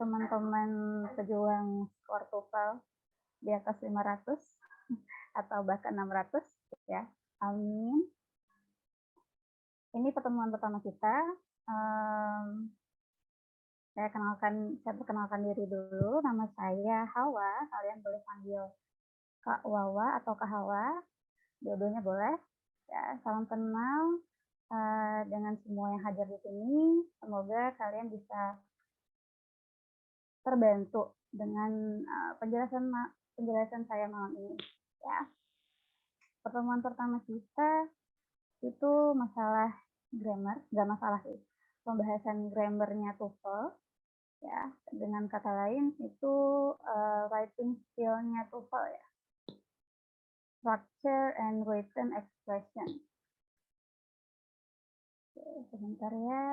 Teman-teman pejuang skor TOEFL di atas 500 atau bahkan 600 ya. Amin. Ini pertemuan pertama kita. Saya perkenalkan diri dulu. Nama saya Hawa. Kalian boleh panggil Kak Wawa atau Kak Hawa. Dua-duanya boleh. Ya, salam kenal dengan semua yang hadir di sini. Semoga kalian bisa terbantu dengan penjelasan saya malam ini. Ya. Pertemuan pertama kita itu masalah grammar, nggak masalah sih. Pembahasan grammarnya TOEFL, ya. Dengan kata lain itu writing skill-nya TOEFL ya. Structure and written expression. Oke, sebentar ya,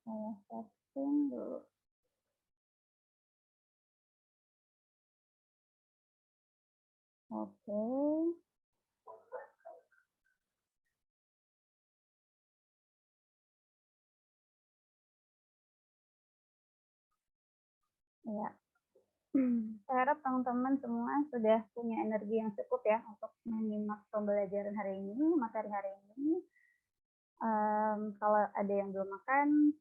saya setting dulu. Oke. Ya. Saya harap teman-teman semua sudah punya energi yang cukup ya untuk menyimak pembelajaran hari ini, materi hari ini. Kalau ada yang belum makan,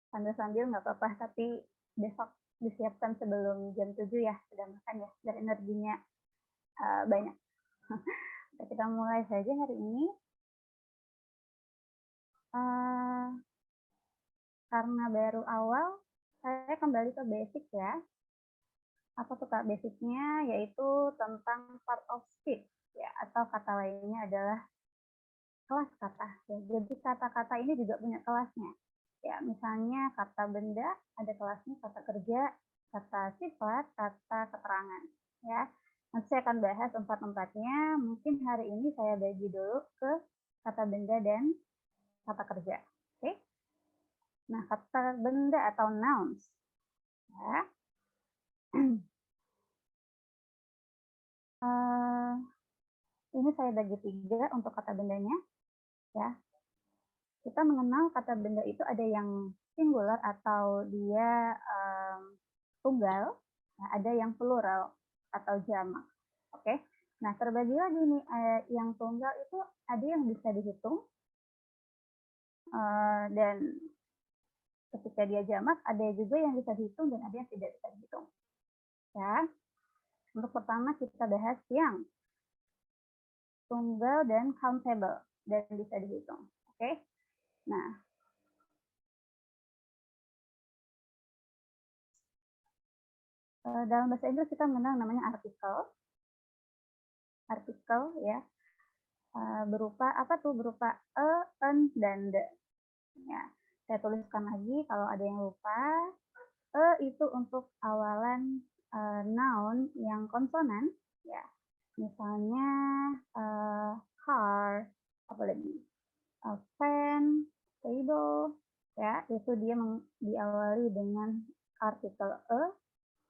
sambil-sambil nggak apa-apa, tapi besok disiapkan sebelum jam 7 ya, sudah makan ya, biar energinya banyak. Kita mulai saja hari ini. Karena baru awal, saya kembali ke basic ya. Apa tuh Kak basicnya? Yaitu tentang part of speech ya, atau kata lainnya adalah kelas kata. Ya. Jadi kata-kata ini juga punya kelasnya. Ya, misalnya kata benda ada kelasnya, kata kerja, kata sifat, kata keterangan. Ya, nanti saya akan bahas empat-empatnya. Mungkin hari ini saya bagi dulu ke kata benda dan kata kerja. Oke? Nah, kata benda atau nouns. Ya. Ini saya bagi 3 untuk kata bendanya. Ya, kita mengenal kata benda itu ada yang singular atau dia tunggal, nah ada yang plural atau jamak. Oke, nah terbagi lagi nih yang tunggal itu ada yang bisa dihitung dan ketika dia jamak ada juga yang bisa dihitung dan ada yang tidak bisa dihitung. Ya, untuk pertama kita bahas yang tunggal dan countable dan bisa dihitung. Oke, nah dalam bahasa Inggris kita mengenal namanya artikel ya, berupa apa tuh? Berupa an, dan the. Ya, saya tuliskan lagi kalau ada yang lupa. Itu untuk awalan noun yang konsonan, ya. Misalnya car, apa lagi? Pen, table, ya. Itu dia diawali dengan artikel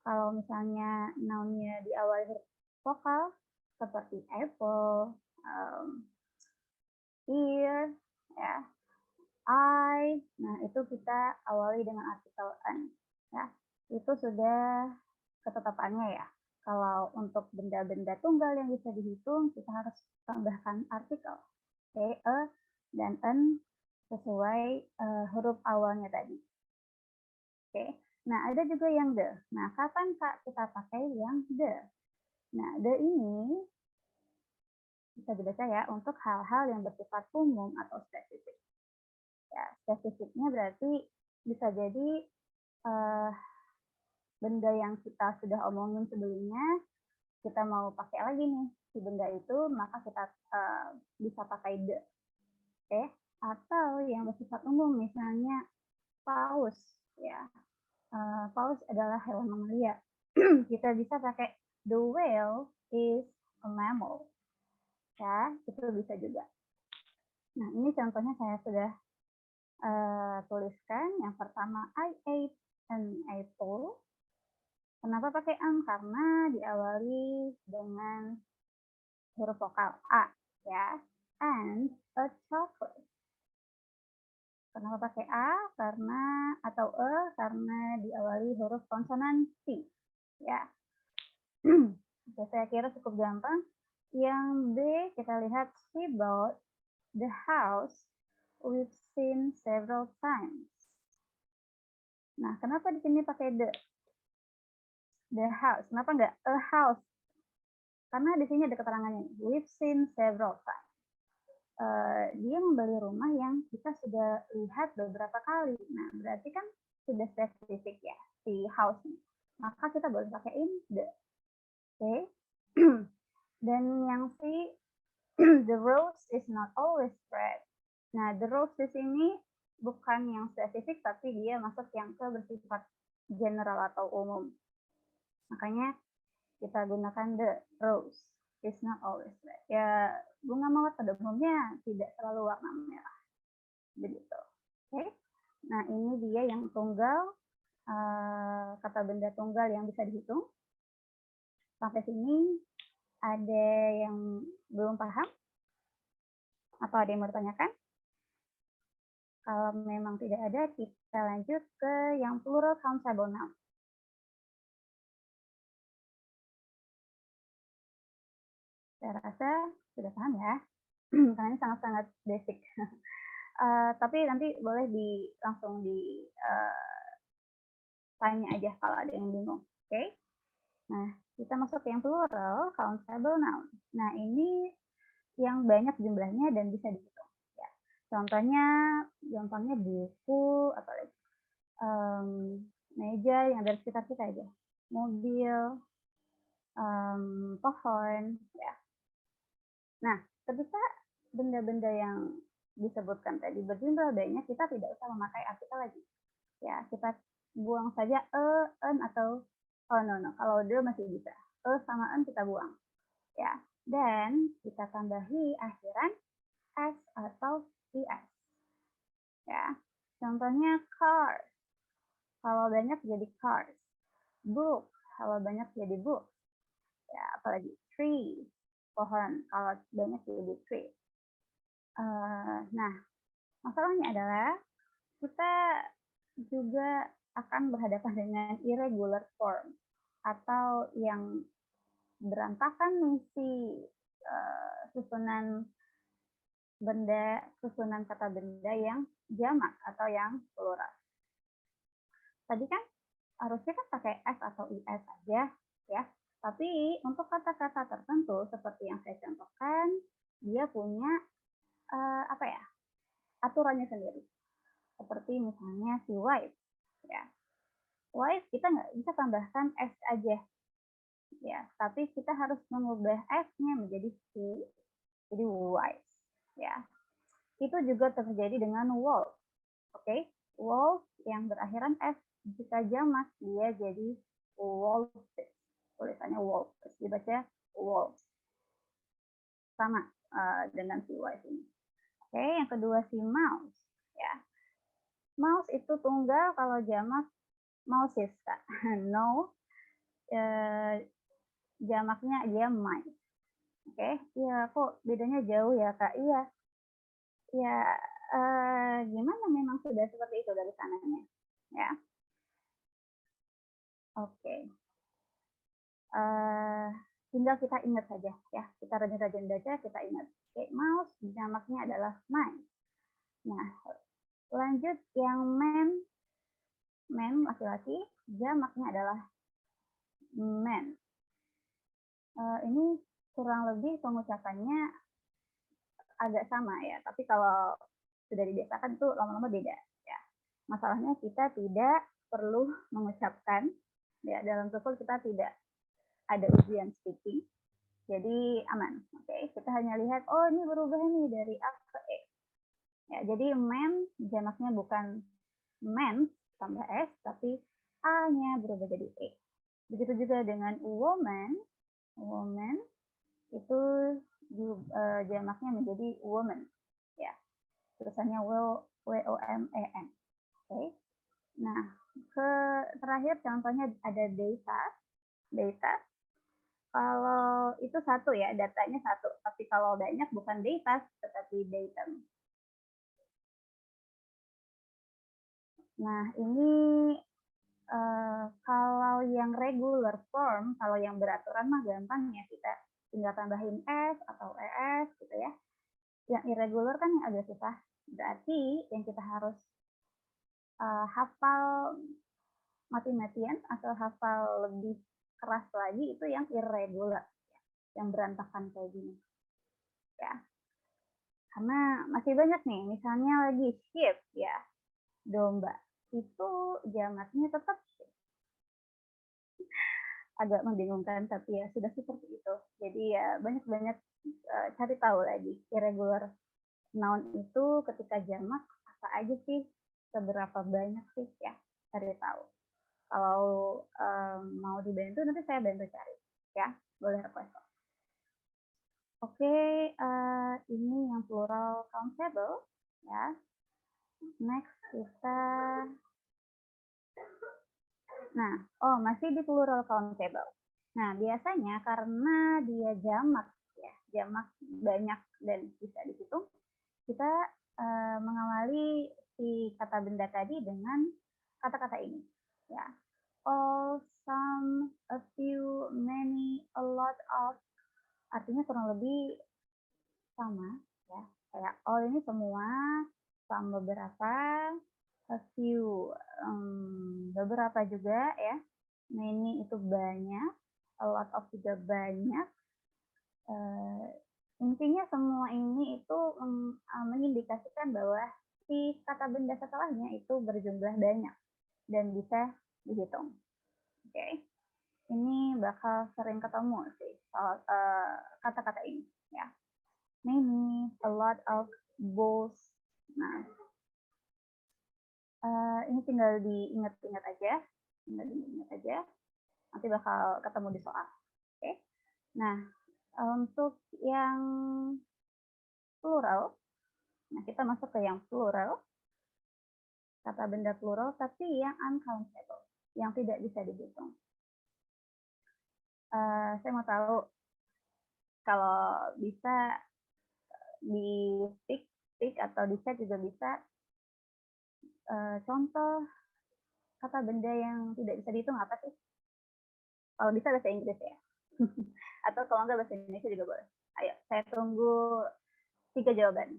Kalau misalnya nounnya diawali huruf vokal seperti apple, ear, ya, I. Nah, itu kita awali dengan artikel an. Ya, itu sudah ketetapannya ya. Kalau untuk benda-benda tunggal yang bisa dihitung, kita harus tambahkan artikel. Oke, dan an sesuai huruf awalnya tadi. Oke. Nah, ada juga yang the. Nah, kapan Kak kita pakai yang the? Nah, the ini bisa dibaca ya untuk hal-hal yang bersifat umum atau spesifik. Ya, spesifiknya berarti bisa jadi benda yang kita sudah omongin sebelumnya, kita mau pakai lagi nih si benda itu, maka kita bisa pakai the. Oke, atau yang bersifat umum misalnya paus ya. Paus adalah hewan mamalia. Kita bisa pakai the whale is a mammal. Ya, itu bisa juga. Nah, ini contohnya saya sudah tuliskan. Yang pertama, I ate an apple. Kenapa pakai an? Karena diawali dengan huruf vokal A, ya. And a chocolate. Kenapa pakai A? Karena atau E karena diawali huruf konsonan C. Ya. Oke, saya kira cukup gampang. Yang B kita lihat she bought the house we've seen several times. Nah, kenapa di sini pakai the? The house. Kenapa nggak a house? Karena di sini ada keterangannya. We've seen several times. Dia membeli rumah yang kita sudah lihat beberapa kali. Nah, berarti kan sudah spesifik ya si house. Maka kita boleh pakai in the. Oke. Dan yang si the rose is not always red. Nah, the rose di sini bukan yang spesifik, tapi dia masuk yang ke bersifat general atau umum. Makanya kita gunakan the rose is not always red. Ya, bunga mawar pada umumnya tidak selalu warna merah. Begitu. Oke. Nah, ini dia yang tunggal, kata benda tunggal yang bisa dihitung. Sampai sini ada yang belum paham? Atau ada yang mau ditanyakan? Kalau memang tidak ada, kita lanjut ke yang plural countable noun. Saya rasa sudah paham ya, karena ini sangat-sangat basic. Tapi nanti boleh langsung tanya aja kalau ada yang bingung. Oke? Nah, kita masuk ke yang plural countable noun. Nah, ini yang banyak jumlahnya dan bisa dihitung. Ya. Contohnya, gampangnya buku, apalagi meja yang dari sekitar kita aja, mobil, pohon, ya. Nah, ketika benda-benda yang disebutkan tadi berjumlah banyak, kita tidak usah memakai artikel lagi. Ya, kita buang saja en atau no. Kalau de masih bisa. Sama en kita buang. Ya, dan kita tambahi akhiran s atau is. Ya, contohnya car. Kalau banyak jadi cars. Book. Kalau banyak jadi book. Ya, apalagi tree. Pohon. Kalau banyak jadi tree. Nah, masalahnya adalah kita juga akan berhadapan dengan irregular form atau yang berantakan misi susunan kata benda yang jamak atau yang plural. Tadi kan harusnya kan pakai s atau is saja ya. Tapi untuk kata-kata tertentu seperti yang saya contohkan, dia punya aturannya sendiri. Seperti misalnya si wife, ya. Wife kita nggak bisa tambahkan s aja, ya. Tapi kita harus mengubah s-nya menjadi si, jadi wife, ya. Itu juga terjadi dengan wolf, oke? Wolf yang berakhiran s jika jamak dia jadi wolves, tulisannya wolf, dibaca wolf, sama dengan si wife ini. Oke, yang kedua si mouse, ya. Mouse itu tunggal, kalau jamak mouses, Kak. No, jamaknya dia mice. Oke, iya kok bedanya jauh ya, Kak? Iya. Ya, gimana memang sudah seperti itu dari sananya. Ya. Oke. Tinggal kita ingat saja ya. Kita rajin-rajin baca, kita ingat. Oke, mouse jamaknya adalah mice. Nah, lanjut yang man laki-laki, jamaknya adalah man. Ini kurang lebih pengucapannya agak sama ya, tapi kalau sudah dibiasakan itu lama-lama beda ya. Masalahnya kita tidak perlu mengucapkan ya, dalam TOEFL kita tidak ada ujian speaking, jadi aman. Oke, kita hanya lihat oh ini berubah nih dari A ke E. Ya, jadi man jamaknya bukan men tambah S, tapi A-nya berubah jadi E. Begitu juga dengan woman itu jamaknya menjadi woman, ya. Tulisannya WOMEN. Oke. Nah, terakhir contohnya ada data. Kalau itu satu ya, datanya satu. Tapi kalau banyak bukan data, tetapi datum. Nah, ini kalau yang regular form, kalau yang beraturan mah gampang ya, kita tinggal tambahin S atau ES gitu ya. Yang irregular kan yang agak susah. Berarti yang kita harus hafal mati-matian atau hafal lebih keras lagi itu yang irregular, yang berantakan kayak gini. Ya. Karena masih banyak nih, misalnya lagi sheep ya, domba. Itu jamaknya tetap agak membingungkan, tapi ya sudah seperti itu. Jadi ya banyak-banyak cari tahu lagi irregular noun itu ketika jamak apa aja sih, seberapa banyak sih ya, cari tahu. Kalau mau dibantu nanti saya bantu cari ya, boleh request. Oke, ini yang plural countable ya. Next kita masih di plural countable. Nah, biasanya karena dia jamak ya, jamak banyak dan bisa dihitung, kita mengawali si kata benda tadi dengan kata-kata ini ya. All, some, a few, many, a lot of, artinya kurang lebih sama ya. Kayak all ini semua, some beberapa, a few beberapa juga ya, many itu banyak, a lot of juga banyak. Intinya semua ini itu mengindikasikan bahwa si kata benda setelahnya itu berjumlah banyak dan bisa dihitung. Oke, ini bakal sering ketemu sih soal kata-kata ini ya. Many, a lot of, both. Nah, ini tinggal diingat-ingat aja, nanti bakal ketemu di soal. Oke, nah untuk yang plural, nah kita masuk ke yang plural, kata benda plural tapi yang uncountable, yang tidak bisa dihitung. Saya mau tahu kalau bisa di stick atau di chat juga bisa contoh kata benda yang tidak bisa dihitung apa sih? Kalau bisa bahasa Inggris ya. Atau kalau enggak bahasa Indonesia juga boleh. Ayo, saya tunggu 3 jawaban.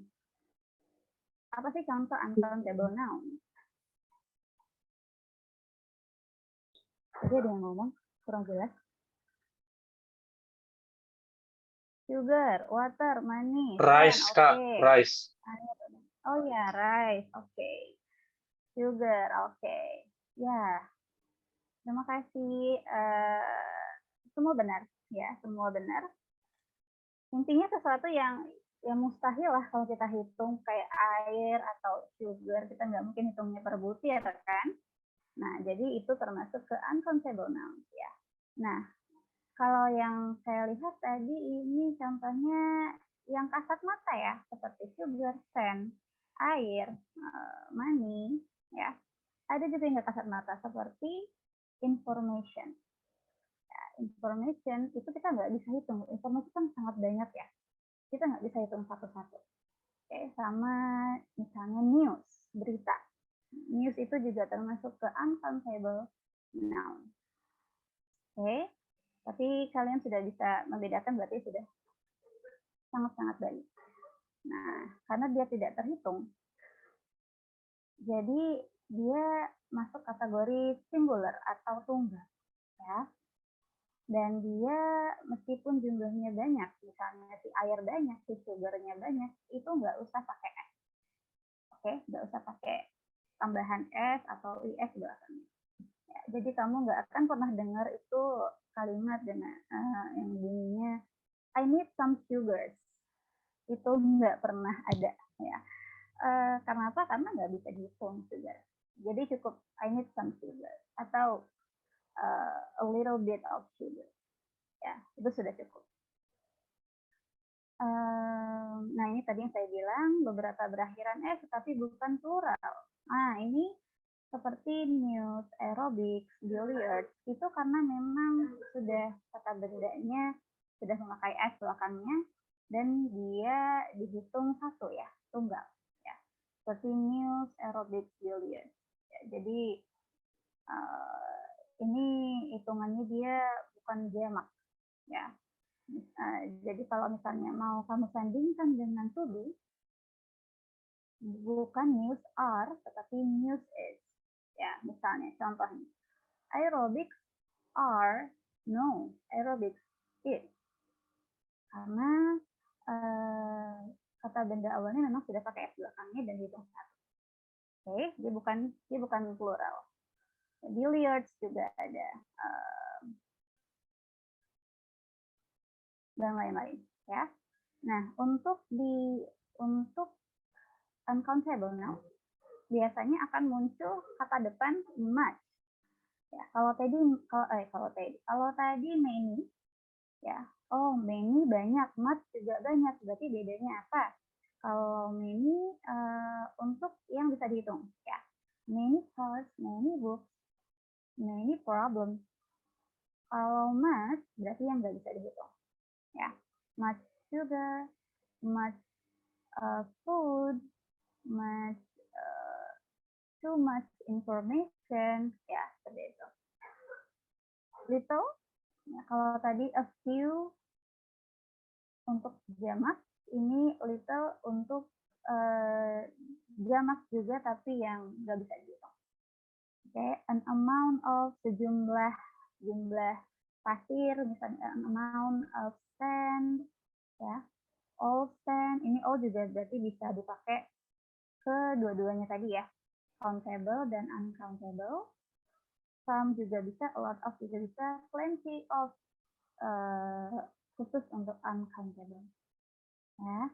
Apa sih contoh uncountable noun? Tadi ada yang ngomong, kurang jelas. Sugar, water, money, Rice, Kak. okay. Rice. Oh ya, rice. Oke. Okay. Sugar, oke. Okay. Ya. Terima kasih. Semua benar, ya, semua benar. Intinya sesuatu yang mustahil lah kalau kita hitung kayak air atau sugar, kita nggak mungkin hitungnya per butir kan. Nah, jadi itu termasuk ke uncountable nouns ya. Nah, kalau yang saya lihat tadi ini contohnya yang kasat mata ya, seperti sugar, sand, air, money, ya. Ada juga yang nggak kasat mata, seperti information. Ya, information itu kita nggak bisa hitung. Informasi kan sangat banyak ya. Kita nggak bisa hitung satu-satu. Oke, sama misalnya news, berita. News itu juga termasuk ke uncountable noun. Oke, tapi kalian sudah bisa membedakan berarti sudah sangat-sangat baik. Nah, karena dia tidak terhitung, jadi dia masuk kategori singular atau tunggal, ya. Dan dia meskipun jumlahnya banyak, misalnya si air banyak, si sugarnya banyak, itu nggak usah pakai S. Oke, nggak usah pakai tambahan S atau IS belakangnya. Ya, jadi kamu nggak akan pernah dengar itu kalimat dengan yang bunyinya I need some sugars. Itu nggak pernah ada ya. Karena apa? Karena nggak bisa dihitung sugar. Jadi cukup I need some sugar atau a little bit of sugar. Ya, itu sudah cukup. Nah, ini tadi yang saya bilang beberapa berakhiran S tetapi bukan plural. Nah, ini seperti news, aerobics, billiards, itu karena memang sudah kata bendanya sudah memakai S belakangnya dan dia dihitung satu ya, tunggal. Ya. Seperti news, aerobics, billiards. Ya, jadi ini hitungannya dia bukan jamak, ya. Jadi kalau misalnya mau kamu sandingkan dengan to be, bukan news are, tetapi news is. Ya, misalnya contohnya, aerobics are, no, aerobics is. Karena kata benda awalnya memang sudah pakai S belakangnya dan dihitung satu. Oke, dia bukan plural. Billiards juga ada, dan lain-lain, ya. Nah, untuk uncountable now, biasanya akan muncul kata depan much. Ya, kalau tadi many, ya, oh many banyak, much juga banyak, berarti bedanya apa? Kalau many untuk yang bisa dihitung, ya, many cars, many books, many problems. Kalau much berarti yang nggak bisa dihitung, ya, much sugar, much food, much too much information, ya seperti itu. Little, ya, kalau tadi a few untuk jamak, ini little untuk jamak juga tapi yang nggak bisa dihitung. Oke, an amount of jumlah pasir, misalnya an amount of sand, ya, all sand, ini all juga berarti bisa dipakai ke dua-duanya tadi ya, countable dan uncountable. Some juga bisa, a lot of juga bisa, plenty of khusus untuk uncountable. Ya,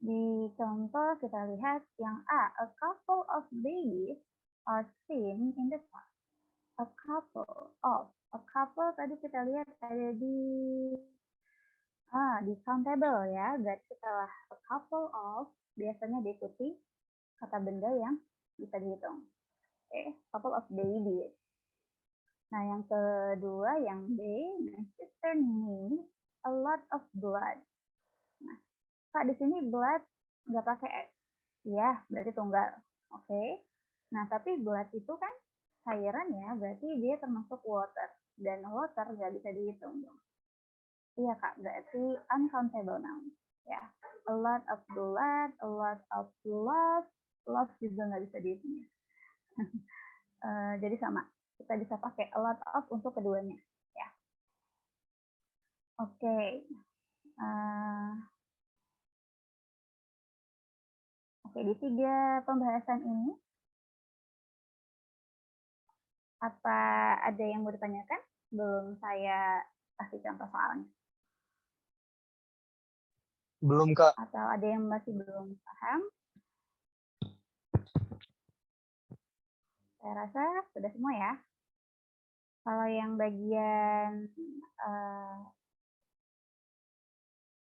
di contoh kita lihat yang A, a couple of babies are seen in the park. A couple tadi kita lihat ada di countable ya, berarti setelah a couple of biasanya diikuti kata benda yang bisa dihitung. Oke, couple of babies. Nah, yang kedua, yang B, my sister needs a lot of blood. Nah, Kak, di sini blood nggak pakai S. Ya, berarti tunggal. Oke. Nah, tapi blood itu kan cairan ya, berarti dia termasuk water. Dan water nggak bisa dihitung dong. Iya, Kak, berarti uncountable noun. Ya, a lot of blood, a lot of love. Love juga nggak bisa dihitung. Jadi sama. Kita bisa pakai a lot of untuk keduanya, ya. Oke. Oke, di 3 pembahasan ini, apa ada yang mau ditanyakan? Belum saya kasih contoh soalnya. Belum, Kak. Atau ada yang masih belum paham? Saya rasa sudah semua ya. Kalau yang bagian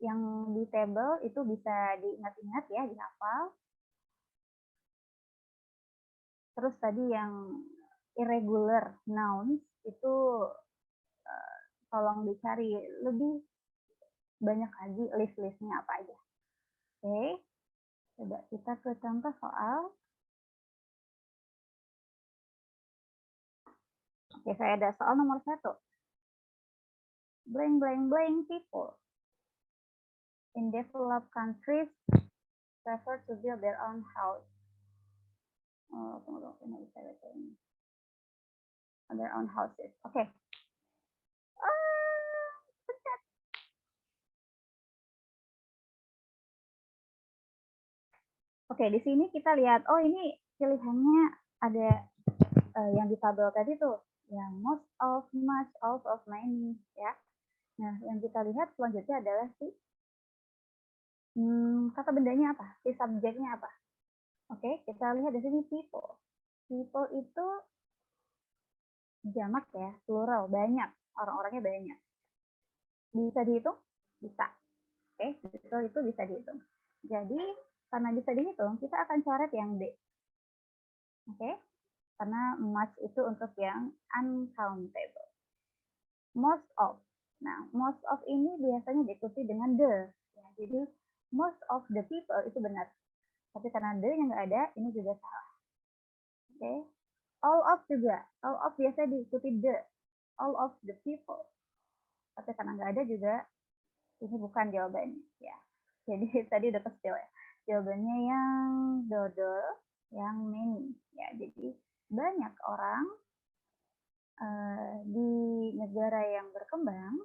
yang di table itu bisa diingat-ingat ya, dihafal. Terus tadi yang irregular nouns itu tolong dicari lebih banyak lagi list-listnya apa aja. Oke, coba kita ke contoh soal. Oke, saya ada soal nomor 1. Blank, blank, blank people in developed countries prefer to build their own house. Oh, tunggu, ini bisa baca ini. Their own houses. Oke. Oke, di sini kita lihat, oh ini pilihannya ada yang di tabel tadi tuh, yang most of, much, all of, many, ya. Nah, yang kita lihat selanjutnya adalah si kata bendanya apa, si subjeknya apa. Oke, kita lihat di sini people. People itu jamak ya, plural, banyak, orang-orangnya banyak. Bisa dihitung? Bisa. Oke, people itu bisa dihitung. Jadi, karena bisa dihitung, kita akan coret yang D. Oke, karena much itu untuk yang uncountable. Most of. Nah, most of ini biasanya diikuti dengan the. Ya, jadi, most of the people itu benar. Tapi karena the-nya nggak ada, ini juga salah. Oke. All of juga. All of biasa diikuti the. All of the people. Tapi karena nggak ada juga, ini bukan jawabannya. Ya. Jadi tadi udah kecil ya. Jawabannya yang dodol, yang many. Ya, jadi banyak orang di negara yang berkembang,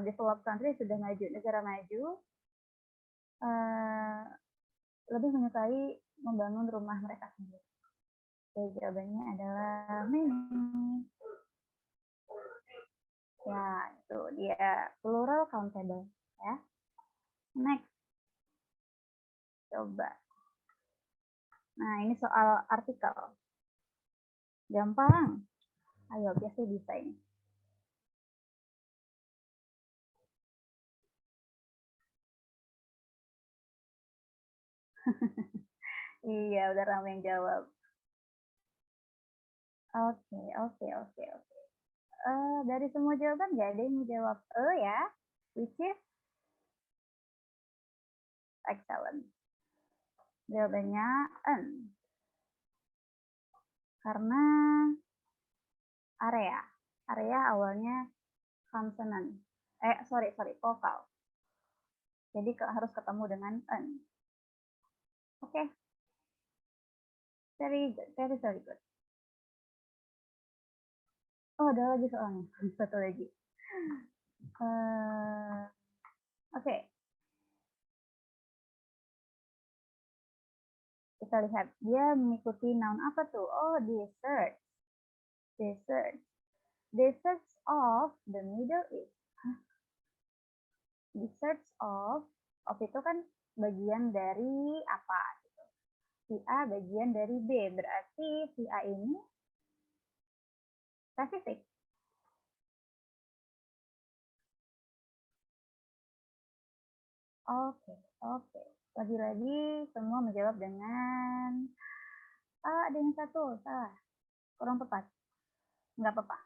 developed country sudah maju, negara maju, lebih menyukai membangun rumah mereka sendiri. Jadi jawabannya adalah many. Ya, itu dia plural countable. Ya. Next. Coba. Nah, ini soal artikel. Gampang. Ayo, biasa bisa ini. Iya, udah ramai yang jawab. Oke. Dari semua jawaban nggak ada yang menjawab ya, which is excellent. Jawabannya N. Karena area awalnya consonant. Vokal. Jadi harus ketemu dengan N. Oke. Very good. Oh, ada lagi soalnya. Satu lagi. Oke. Kita lihat. Dia mengikuti noun apa tuh? Oh, desserts. Desserts of the Middle East. Desserts of itu kan bagian dari apa? Gitu. Si A bagian dari B. Berarti si A ini spesifik. Oke. Lagi-lagi semua menjawab dengan ada yang satu salah. Kurang tepat. Nggak apa-apa.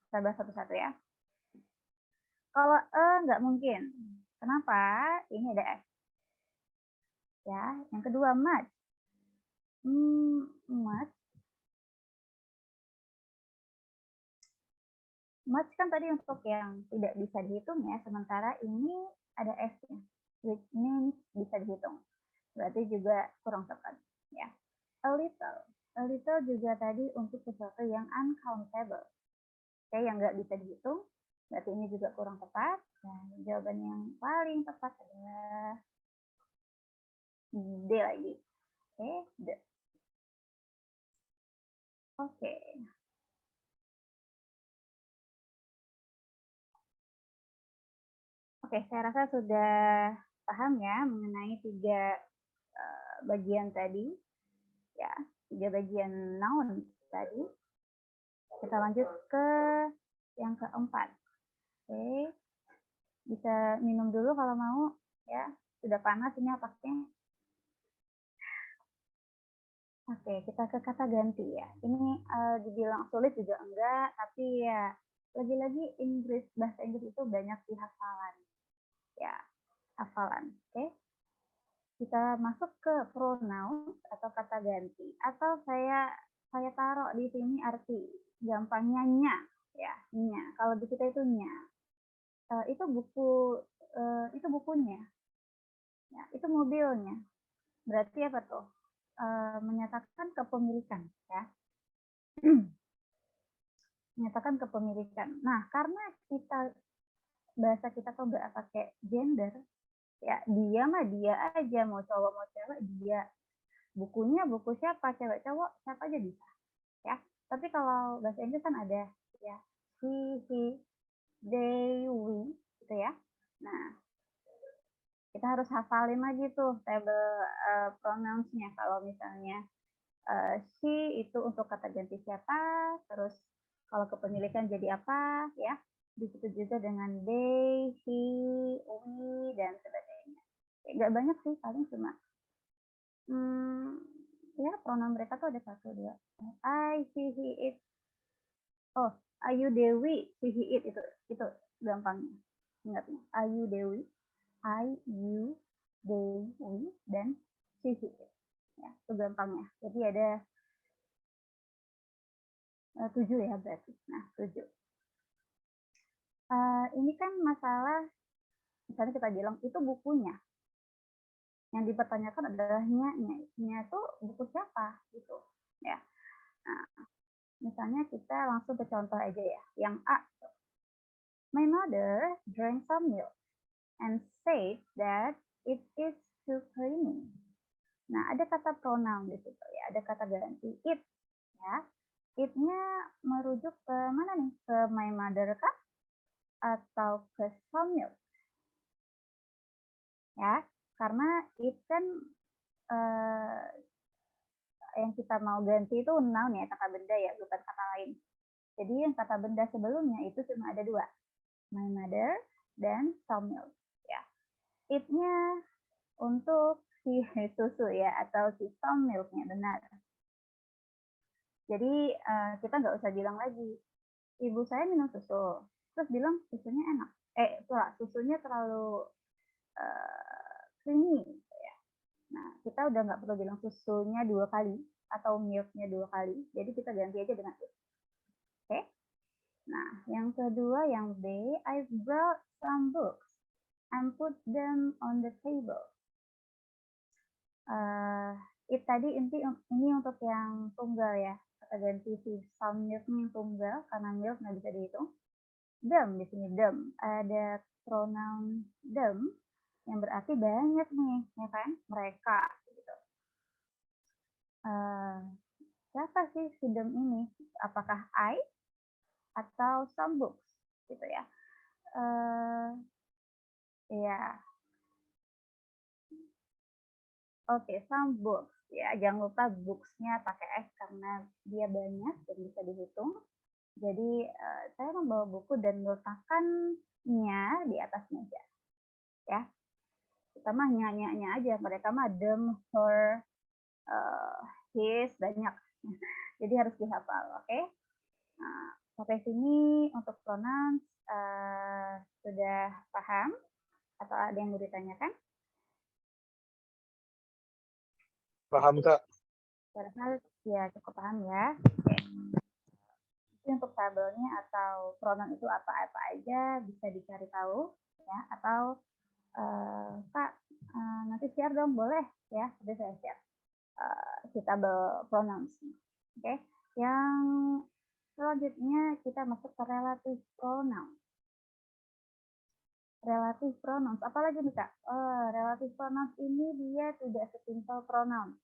Kita bahas satu-satu ya. Kalau nggak mungkin. Kenapa? Ini ada F. Ya. Yang kedua, much. Much kan tadi untuk yang tidak bisa dihitung ya. Sementara ini ada F-nya. Which means bisa dihitung. Berarti juga kurang tepat. Ya. A little juga tadi untuk sesuatu yang uncountable. Oke, yang nggak bisa dihitung. Berarti ini juga kurang tepat. Dan jawaban yang paling tepat adalah D lagi. Oke, D. Oke. Oke, saya rasa sudah paham ya mengenai 3 bagian tadi. Ya, 3 bagian noun tadi. Kita lanjut ke yang keempat. Oke. Bisa minum dulu kalau mau ya. Sudah panas ini otaknya. Oke, kita ke kata ganti ya. Ini dibilang sulit juga enggak, tapi ya lagi-lagi bahasa Inggris itu banyak dihafalan. Ya, hafalan. Oke. Kita masuk ke pronoun atau kata ganti. Atau saya taruh di sini arti gampangnya nya, ya, nya. Kalau di kita itu nya. Itu bukunya. Ya, itu mobilnya. Berarti apa tuh? Menyatakan kepemilikan, ya. Menyatakan kepemilikan. Nah, karena bahasa kita tuh nggak pakai gender, ya dia mah dia aja, mau cowok mau cewek dia. Bukunya buku siapa, cewek cowok siapa aja bisa, ya. Tapi kalau bahasa Inggris kan ada ya he, they, we gitu ya. Nah, kita harus hafalin lagi tuh table pronouns-nya. Kalau misalnya she itu untuk kata ganti siapa, terus kalau kepemilikan jadi apa, ya. Begitu juga dengan they, he, we, dan sebagainya. Nggak banyak sih, paling cuma ya pronoun mereka tuh ada 1, 2. I, he, it. Oh, Ayu Dewi, he, it itu gampangnya. Ingatnya. Ayu Dewi, I, you, they, we, dan she, it. Ya, itu gampangnya. Jadi ada 7 ya berarti. Nah, 7. Ini kan masalah, misalnya kita bilang itu bukunya. Yang dipertanyakan adalah nya itu buku siapa gitu ya. Nah, misalnya kita langsung ke contoh aja ya. Yang A, my mother drank some milk and said that it is too creamy. Nah, ada kata pronoun di situ ya, ada kata ganti it ya. It-nya merujuk ke mana nih? Ke my mother kah? Atau ke some milk? Ya, karena it kan yang kita mau ganti itu noun ya, kata benda ya, bukan kata lain. Jadi yang kata benda sebelumnya itu cuma ada 2, my mother dan some milk. Ya, it-nya untuk si susu ya, atau si some milk-nya, benar. Jadi kita nggak usah bilang lagi, ibu saya minum susu, terus bilang susunya enak. Susunya terlalu creamy. Ya. Nah, kita udah nggak perlu bilang susunya 2 kali atau milk-nya 2 kali. Jadi kita ganti aja dengan it. Oke? Nah, yang kedua, yang B, I brought some books and put them on the table. It tadi ini untuk yang tunggal ya. Kita ganti si some milk-nya yang tunggal, karena milk nggak bisa dihitung. Them, di sini them. Ada pronoun them, yang berarti banyak nih, ya kan? Mereka. Gitu. Siapa sih si them ini? Apakah I atau some books? Gitu ya. Ya. Oke, some books. Ya, jangan lupa books-nya pakai S karena dia banyak dan bisa dihitung. Jadi saya membawa buku dan meletakkannya di atas meja. Ya, kita mah nya aja. Mereka mah them, her, his, banyak. Jadi harus dihafal, oke? Nah, sampai sini untuk pronouns sudah paham? Atau ada yang mau ditanyakan? Paham, Kak. Ya, cukup paham ya. Oke. Untuk tabelnya atau pronoun itu apa-apa aja bisa dicari tahu ya, atau Kak nanti share dong, boleh ya, nanti saya share si tabel pronouns. Oke. Yang selanjutnya kita masuk ke relative pronoun. Relative pronouns, apalagi nih Kak? Relative pronouns ini dia tidak sesimpel pronoun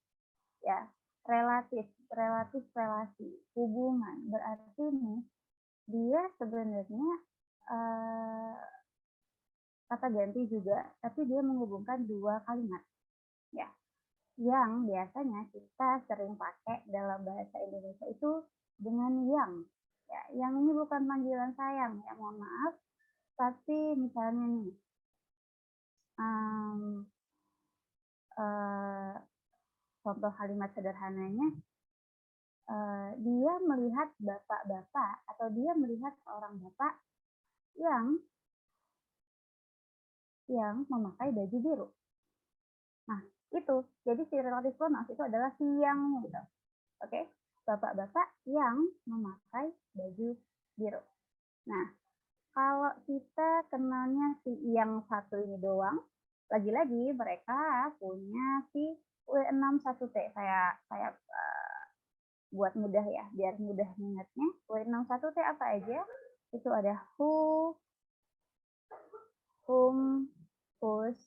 ya, relatif relasi, hubungan, berarti nih dia sebenarnya kata ganti juga, tapi dia menghubungkan 2 kalimat ya, yang biasanya kita sering pakai dalam bahasa Indonesia itu dengan yang ya. Yang ini bukan panggilan sayang ya, mohon maaf, tapi misalnya nih contoh kalimat sederhananya, dia melihat bapak-bapak atau dia melihat seorang bapak yang memakai baju biru. Nah, itu. Jadi si relative pronouns itu adalah si yang gitu. Oke? Bapak-bapak yang memakai baju biru. Nah, kalau kita kenalnya si yang satu ini doang, lagi-lagi mereka punya si W61T. Saya buat mudah ya, biar mudah ingatnya. W61T apa aja? Itu ada who, whom, whose,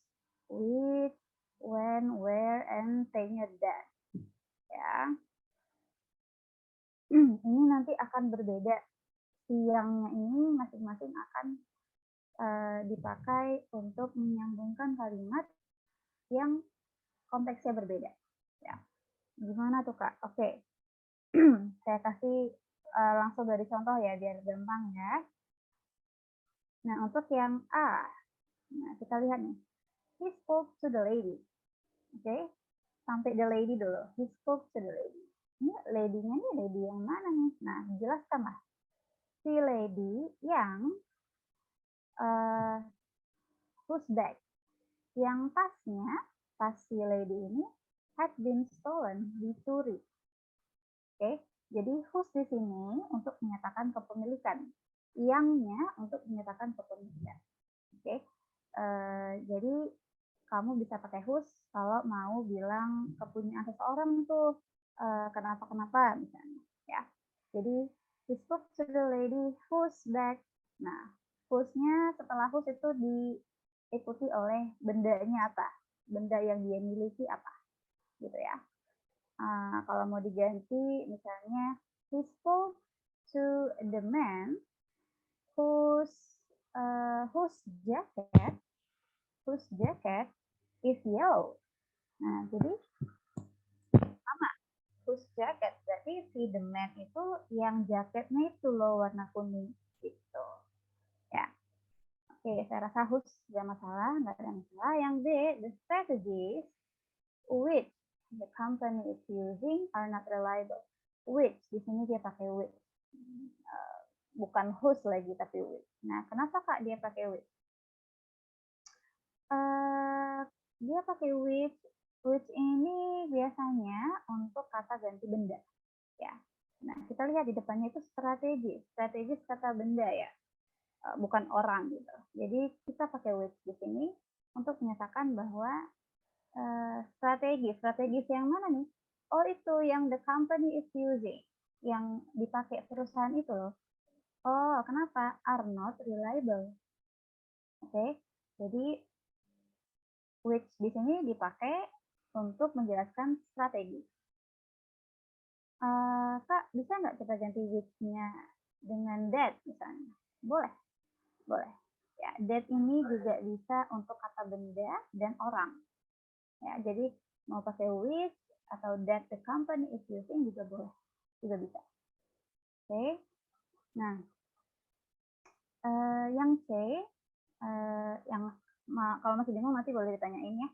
which, when, where, and T-nya that. Ya. Ini nanti akan berbeda. Siangnya ini masing-masing akan dipakai untuk menyambungkan kalimat yang konteksnya berbeda. Ya. Gimana tuh Kak? Oke. Saya kasih langsung dari contoh ya, biar gampang ya. Nah, untuk yang A, nah kita lihat nih. He spoke to the lady. Oke, sampai the lady dulu. He spoke to the lady. Ini lady-nya nih, lady yang mana nih? Nah, jelaskanlah. Si lady yang whose bag, yang tasnya, tas si lady ini had been stolen, dicuri. Oke, Jadi whose di sini untuk menyatakan kepemilikan, yang-nya untuk menyatakan kepemilikan. Oke, jadi kamu bisa pakai whose kalau mau bilang kepunyaan seseorang tuh kenapa misalnya, ya. Jadi he spoke to the lady whose bag. Nah, whose-nya setelah whose itu diikuti oleh bendanya apa? Benda yang dia miliki apa? Gitu ya. Kalau mau diganti misalnya he spoke to the man whose whose jacket is yellow. Nah, jadi sama whose jacket berarti si the man itu yang jaketnya itu loh warna kuning gitu. Ya. Oke, saya rasa whose nggak masalah, nggak ada masalah. Yang B, the strategies which the company is using are not reliable. Which di sini dia pakai which. Bukan whose lagi tapi which. Nah, kenapa Kak dia pakai which? Dia pakai which ini biasanya untuk kata ganti benda, ya. Nah, kita lihat di depannya itu strategis kata benda ya, bukan orang gitu. Jadi kita pakai which di sini untuk menyatakan bahwa strategis yang mana nih? Oh itu yang the company is using, yang dipakai perusahaan itu loh. Oh kenapa? Are not reliable. Oke, jadi which di sini dipakai untuk menjelaskan strategi. Kak, bisa nggak kita ganti which-nya dengan that misalnya? Boleh, boleh. Ya, that ini juga bisa untuk kata benda dan orang. Ya, jadi mau pakai which atau that the company is using juga boleh, juga bisa. Oke, nah yang C, yang kalau masih bingung nanti boleh ditanyain ya.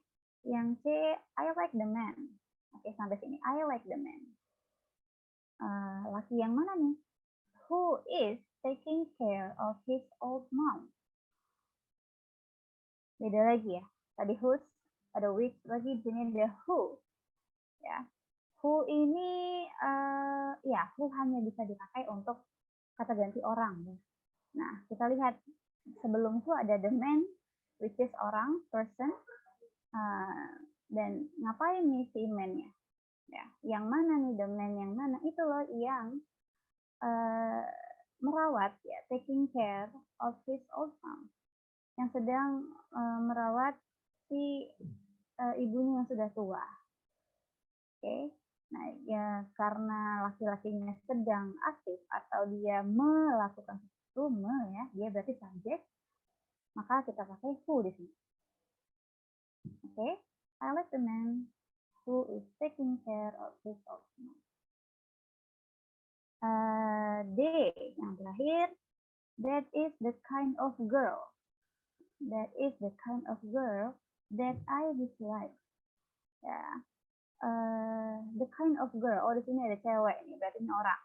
Yang C, I like the man. Oke, sampai sini. I like the man. Laki yang mana nih? Who is taking care of his old mom? Beda lagi ya. Tadi whose, ada which, lagi di sini ada who. Ya. Who ini, ya who hanya bisa dipakai untuk kata ganti orang. Nah, kita lihat sebelum itu ada the man, which is orang, person. Dan ngapain nih si man-nya? Ya, yang mana nih the man yang mana? Itu loh yang merawat ya, taking care of his old mom. Yang sedang merawat si ibunya yang sudah tua. Oke. Nah, ya karena laki-lakinya sedang aktif atau dia melakukan sesuatu, ya, dia berarti subjek, maka kita pakai who di sini. Oke. I like the man who is taking care of his old mom. D, yang terakhir, that is the kind of girl. That is the kind of girl that I dislike. Ya. The kind of girl. Oh, di sini ada cewek nih, berarti ini orang.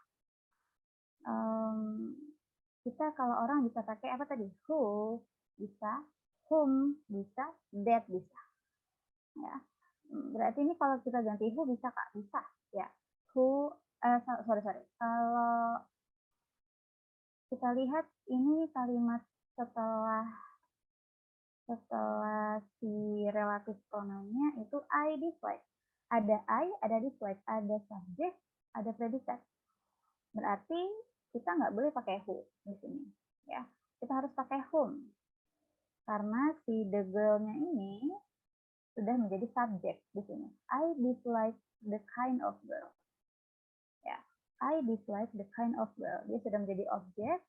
Kita kalau orang bisa pakai apa tadi? Who bisa, whom bisa, that bisa. Ya. Berarti ini kalau kita ganti who bisa Kak, bisa ya. Who, sorry. Kalau kita lihat ini kalimat setelah si relatif pronounnya itu I dislike. Ada I, ada dislike, ada subjek, ada predikat. Berarti kita nggak boleh pakai who di sini, ya. Kita harus pakai whom. Karena si the girl-nya ini sudah menjadi subjek di sini. I dislike the kind of girl. Ya, I dislike the kind of girl. Dia sudah menjadi objek.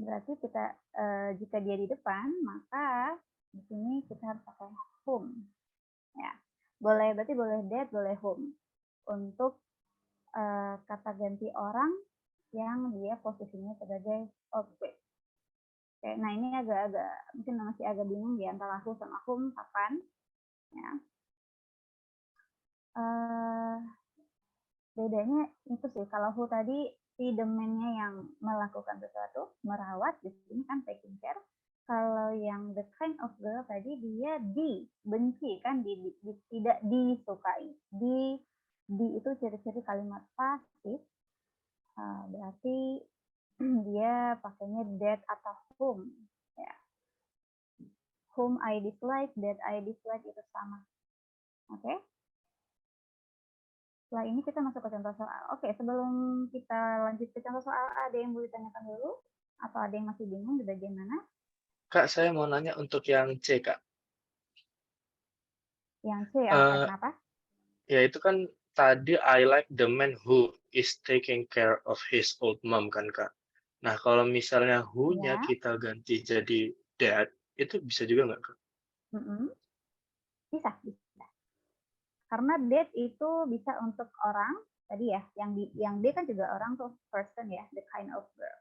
Berarti kita jika dia di depan, maka di sini kita harus pakai whom. Ya. Berarti boleh that, boleh whom. Untuk kata ganti orang yang dia posisinya sebagai objek. Oke, nah ini mungkin masih agak bingung di antara who sama whom kapan. Ya. Bedanya itu sih, kalau who tadi si the man-nya yang melakukan sesuatu, merawat, di sini kan taking care. Kalau yang the kind of girl tadi dia dibenci kan, tidak disukai. Di itu ciri-ciri kalimat pasif Berarti dia pakainya that atau whom. Ya. Whom I dislike, that I dislike itu sama. Oke? Setelah ini kita masuk ke contoh soal. Oke, sebelum kita lanjut ke contoh soal, ada yang boleh ditanyakan dulu? Atau ada yang masih bingung di bagian mana? Kak, saya mau nanya untuk yang C, Kak. Yang C apa? Kenapa? Ya itu kan tadi I like the man who is taking care of his old mom kan, Kak. Nah, kalau misalnya who-nya Ya. kita ganti jadi that, itu bisa juga nggak, Kak? Bisa, bisa. Karena that itu bisa untuk orang, tadi ya, yang D kan juga orang tuh, person ya, the kind of girl.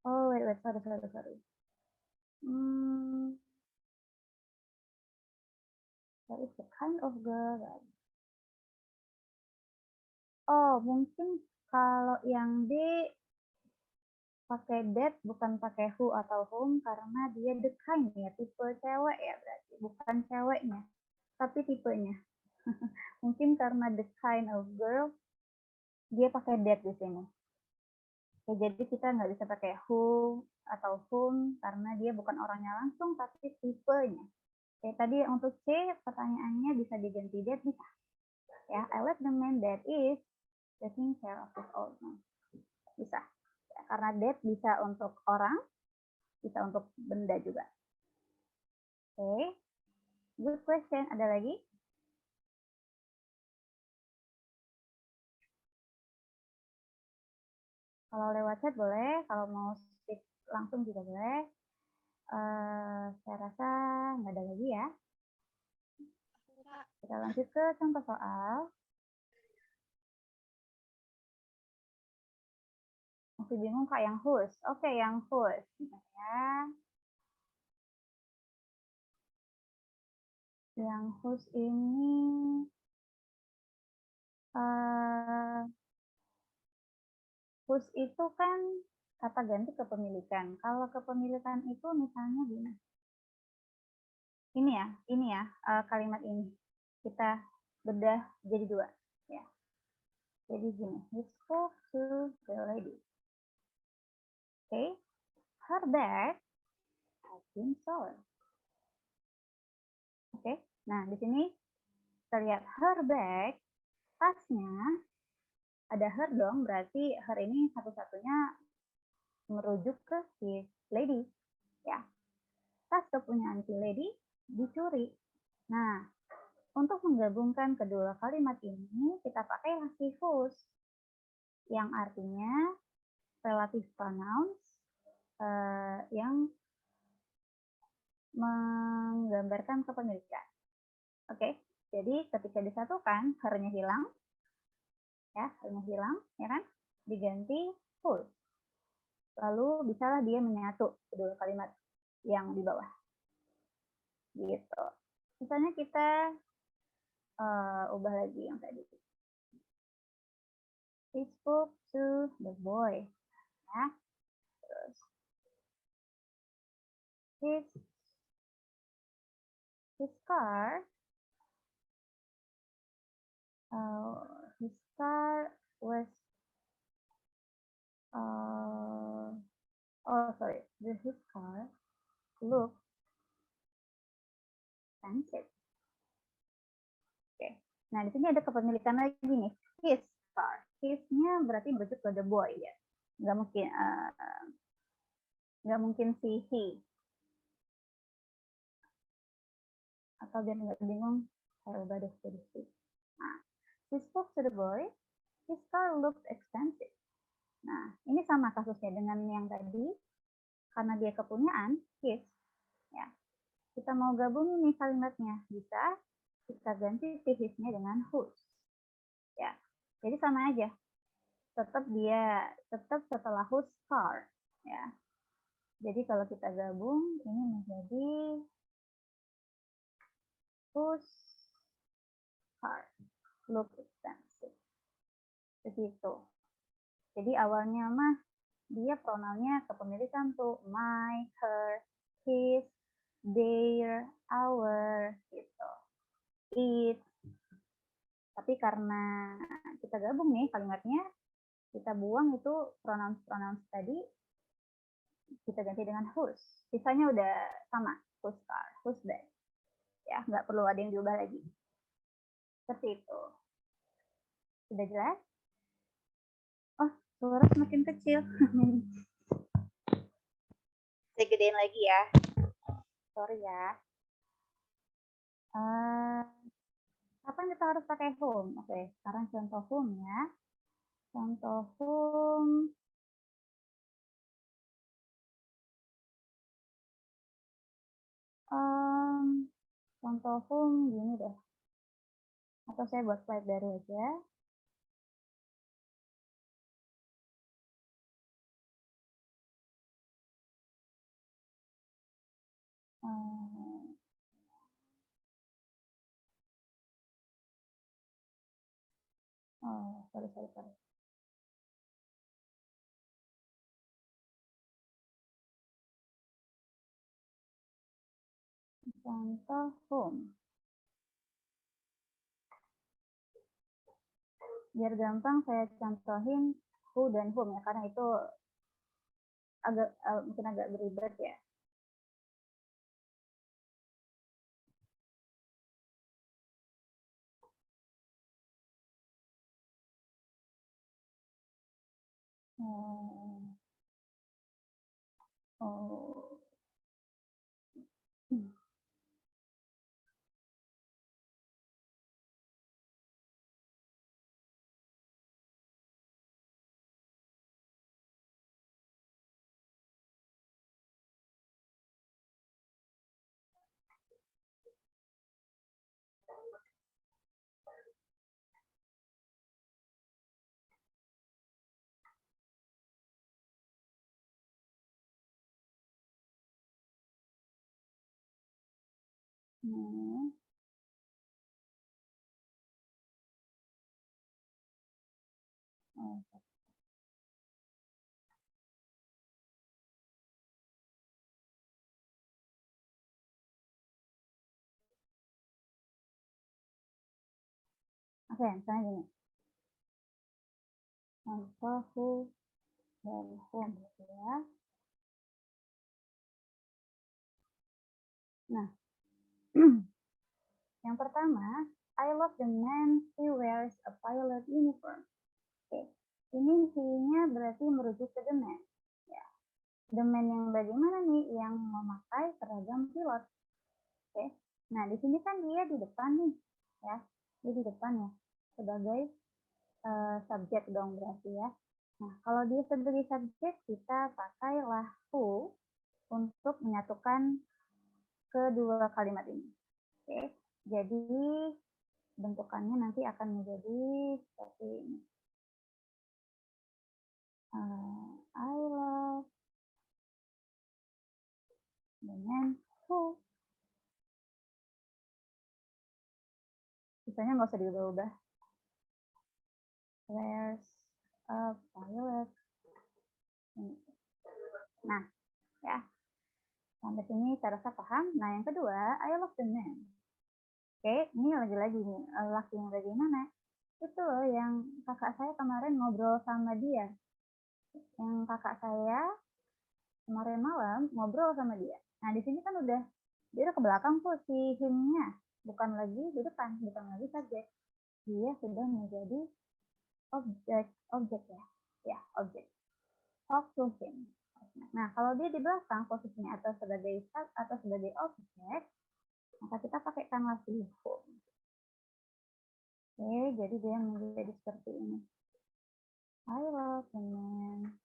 Wait, sorry. What is the kind of girl? Oh, mungkin kalau yang D pakai that bukan pakai who atau whom karena dia the kind ya, tipe cewek ya berarti, bukan ceweknya, tapi tipenya. Mungkin karena the kind of girl dia pakai that di sini. Oke, jadi kita nggak bisa pakai who atau whom karena dia bukan orangnya langsung tapi tipenya. Oke, tadi untuk C pertanyaannya bisa diganti that, bisa. Ya, I like the man that is taking care of his old man. Bisa. Ya, karena that bisa untuk orang, bisa untuk benda juga. Oke. Good question. Ada lagi? Kalau lewat chat boleh, kalau mau speak langsung juga boleh. Saya rasa nggak ada lagi ya. Kita lanjut ke contoh soal. Masih bingung Kak yang whose? Oke, yang whose. Ya. Yang whose ini whose itu kan kata ganti kepemilikan. Kalau kepemilikan itu misalnya gini. Ini ya kalimat ini. Kita bedah jadi dua. Ya. Jadi gini, he spoke to the lady. Okay, her bag has been stolen. Oke, nah di sini kita lihat her bag, tasnya ada her dong, berarti her ini satu-satunya merujuk ke si lady, ya. Tas kepunyaan si lady dicuri. Nah, untuk menggabungkan kedua kalimat ini kita pakai si whose, yang artinya relative pronouns yang menggambarkan kepemilikan. Oke, jadi ketika disatukan, her-nya hilang, ya, her-nya hilang, ya kan? Diganti whose. Lalu bisalah dia menyatu kedua kalimat yang di bawah. Gitu. Misalnya kita ubah lagi yang tadi. He spoke to the boy. Ya. Terus his car was his car looked expensive. Oke. Nah, di sini ada kepemilikan lagi nih, his car. His-nya berarti merujuk ke the boy ya. Nggak mungkin si he. Atau biar nggak bingung, saya ubah deh jadi he. Nah, he spoke to the boy, his car looked expensive. Nah, ini sama kasusnya dengan yang tadi, karena dia kepunyaan, his, ya. Kita mau gabung nih kalimatnya, bisa kita ganti si his-nya dengan whose. Ya, jadi sama aja. Tetap setelah whose car, ya. Jadi kalau kita gabung, ini menjadi whose car look expensive. Begitu. Jadi awalnya mah dia pronounnya kepemilikan tuh my, her, his, their, our, gitu. It. Tapi karena kita gabung nih kalimatnya, kita buang itu pronouns tadi, kita ganti dengan whose. Sisanya udah sama, whose car, whose bag. Ya, nggak perlu ada yang diubah lagi. Seperti itu. Sudah jelas? Oh, suara semakin kecil. Saya gedein lagi ya. Sorry ya. Kapan kita harus pakai whom? Oke, sekarang contoh whom ya. Contoh whom. Contoh whom gini deh. Atau saya buat slide baru aja. Sorry. Contoh whom. Biar gampang saya contohin who dan whom ya, karena itu mungkin agak beribet ya. Oke, misalnya gini. Contoh who dan whom gitu ya. Nah, yang pertama, I love the man who wears a pilot uniform. Oke, ini he-nya berarti merujuk ke the man. Ya. The man yang bagaimana nih? Yang memakai seragam pilot. Oke, nah di sini kan dia di depan nih, ya, dia di depan ya, sebagai subjek dong berarti ya. Nah, kalau dia sebagai subjek, kita pakailah who untuk menyatukan kedua kalimat ini. Oke, jadi bentukannya nanti akan menjadi seperti ini. I love dengan who. Sisanya nggak usah diubah-ubah. Wears a pilot. Nah, ya. Sampai sini saya rasa paham. Nah, yang kedua, I love the man. Oke, ini lagi-lagi nih, laki yang bagaimana? Itu loh yang kakak saya kemarin ngobrol sama dia. Yang kakak saya kemarin malam ngobrol sama dia. Nah, di sini kan udah, dia udah ke belakang tuh si him-nya. Bukan lagi di depan, bukan lagi subjek. Dia sudah menjadi objek ya. Ya, objek. Talk to him. Nah, kalau dia di belakang posisinya atau sebagai objek, maka kita pakaikan lagi whom. Oke, jadi dia menjadi seperti ini. I love the man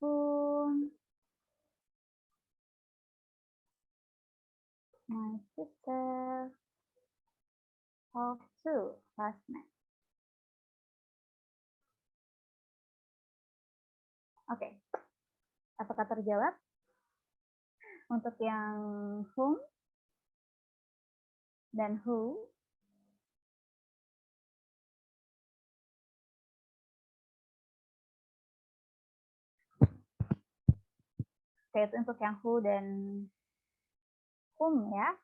whom my sister talked to last night. Oke, apakah terjawab? Untuk yang whom dan who, itu untuk yang who dan whom ya,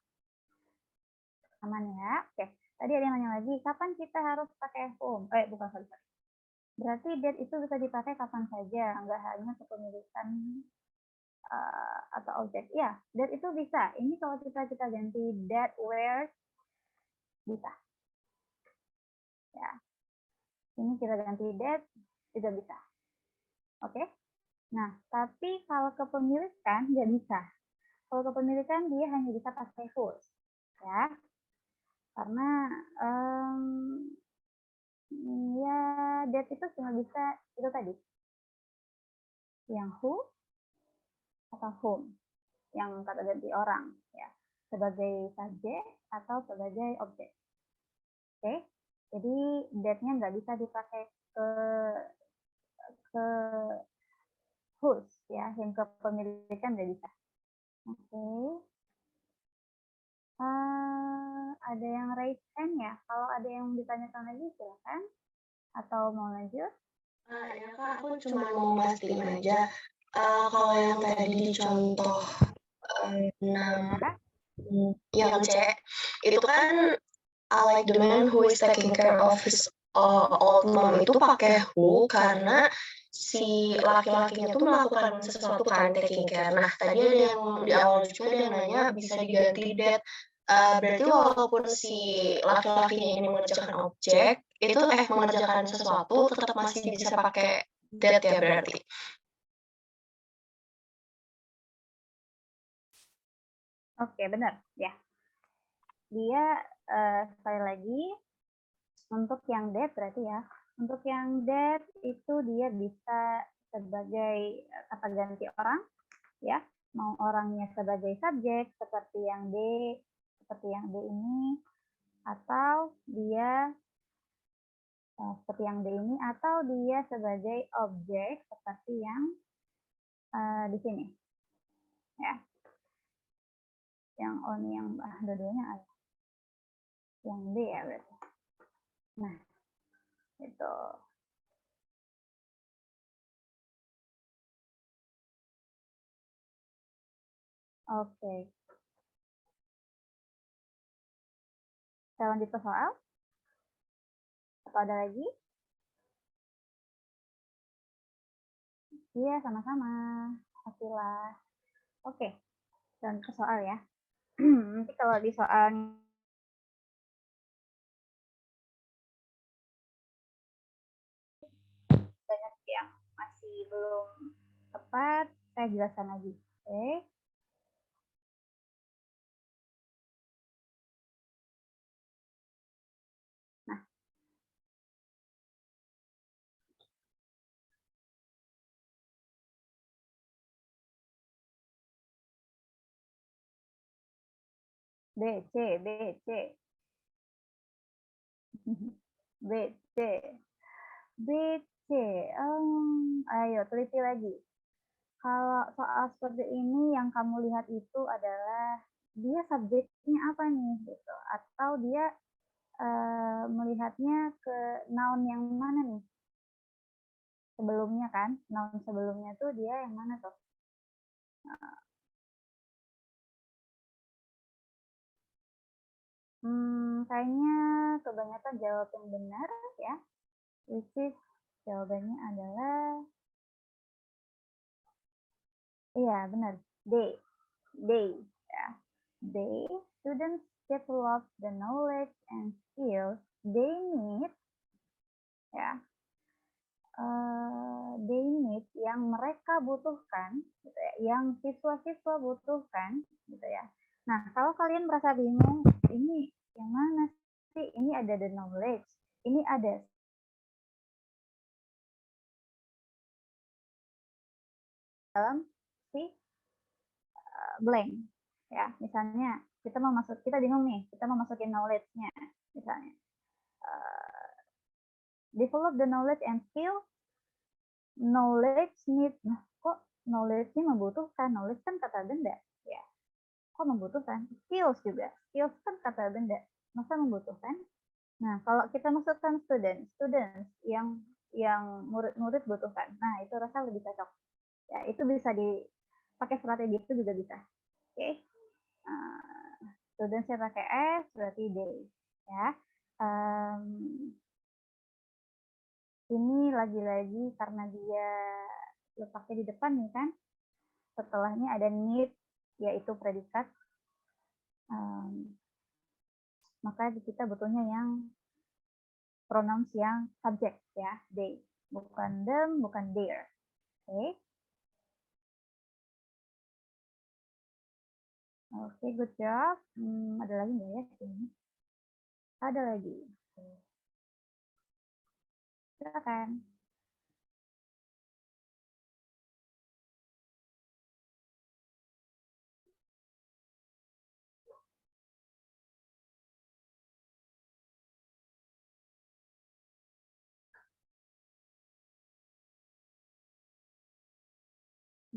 aman ya. Oke, Tadi ada yang nanya lagi, kapan kita harus pakai whom? Bukan, sorry. Berarti that itu bisa dipakai kapan saja, nggak hanya kepemilikan atau objek. Ya, that itu bisa. Ini kalau kita ganti that, where, bisa. Ya, ini kita ganti that, juga bisa. Oke? Nah, tapi kalau kepemilikan nggak bisa. Kalau kepemilikan dia hanya bisa pakai whose. Ya, karena ya that itu cuma bisa itu tadi. Yang who atau whom. Yang kata ganti orang. Ya, sebagai subjek atau sebagai objek. Oke? Jadi that-nya nggak bisa dipakai ke whose ya, yang kepemilikan nggak bisa. Oke. Ada yang raise hand ya? Kalau ada yang ditanyakan lagi silakan. Atau mau lanjut? Ya Kak, aku cuma mau mastiin aja. Kalau yang tadi di contoh 6 yang C, itu kan I like the man who is taking care of his old mom itu pakai who karena si laki-lakinya tuh melakukan sesuatu kan taking care. Nah, tadi ada yang di awal juga ada yang nanya bisa diganti that. Berarti walaupun si laki-lakinya ini mengerjakan objek, itu mengerjakan sesuatu tetap masih bisa pakai that ya berarti? Oke, benar ya. Dia sekali lagi untuk yang that berarti ya. Untuk yang that itu dia bisa sebagai kata ganti orang ya. Mau orangnya sebagai subjek seperti yang D ini, atau dia seperti yang D ini, atau dia sebagai objek seperti yang di sini ya. Yang ini yang dua-duanya ada. Yang D ya berarti. Nah, itu. Oke. Kita lanjut ke soal. Apa ada lagi? Iya, sama-sama. Pastilah. Oke. Kita lanjut ke soal ya. Nanti kalau di soal banyak yang masih belum tepat, saya jelaskan lagi. Oke. Nah. B, C. B, C. B, C. Ayo, teliti lagi. Kalau soal seperti ini yang kamu lihat itu adalah dia subjeknya apa nih gitu, atau dia melihatnya ke noun yang mana nih sebelumnya kan, noun sebelumnya tuh dia yang mana tuh? Kayaknya kebanyakan jawab yang benar ya, which is jawabannya adalah iya benar, they ya. They, students develop the knowledge and skills they need ya. They need yang mereka butuhkan gitu ya, yang siswa-siswa butuhkan gitu ya. Nah, kalau kalian merasa bingung, ini yang mana sih? Ini ada the knowledge, ini ada dalam si blank ya. Misalnya kita bingung nih, kita mau masukin knowledge-nya misalnya. Develop the knowledge and skill. Knowledge need, nah kok knowledge-nya membutuhkan? Knowledge kan kata benda ya. Kok membutuhkan? Skills juga. Skills kan kata benda. Masa membutuhkan? Nah, kalau kita masukkan students yang murid-murid butuhkan. Nah, itu rasa lebih cocok. Ya, itu bisa dipakai strategi itu juga bisa. Oke. Students-nya pakai S berarti they. ya. Ini lagi-lagi karena dia letaknya di depan nih kan, setelahnya ada need, yaitu predikat, maka kita butuhnya yang pronouns yang subject ya, they, bukan them, bukan their. Oke, good job. Ada lagi nggak ya sini? Ada lagi. Silakan.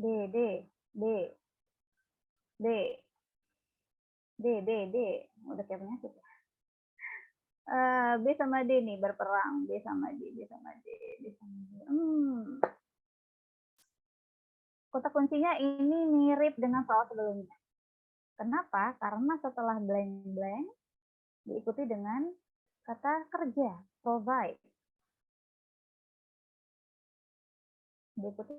D, D, D, D, D, D, D. Udah kayak penyakit ya. B sama D nih berperang. B sama D, B sama D, B sama D. Kata kuncinya ini mirip dengan soal sebelumnya. Kenapa? Karena setelah blank-blank diikuti dengan kata kerja, provide. Diikuti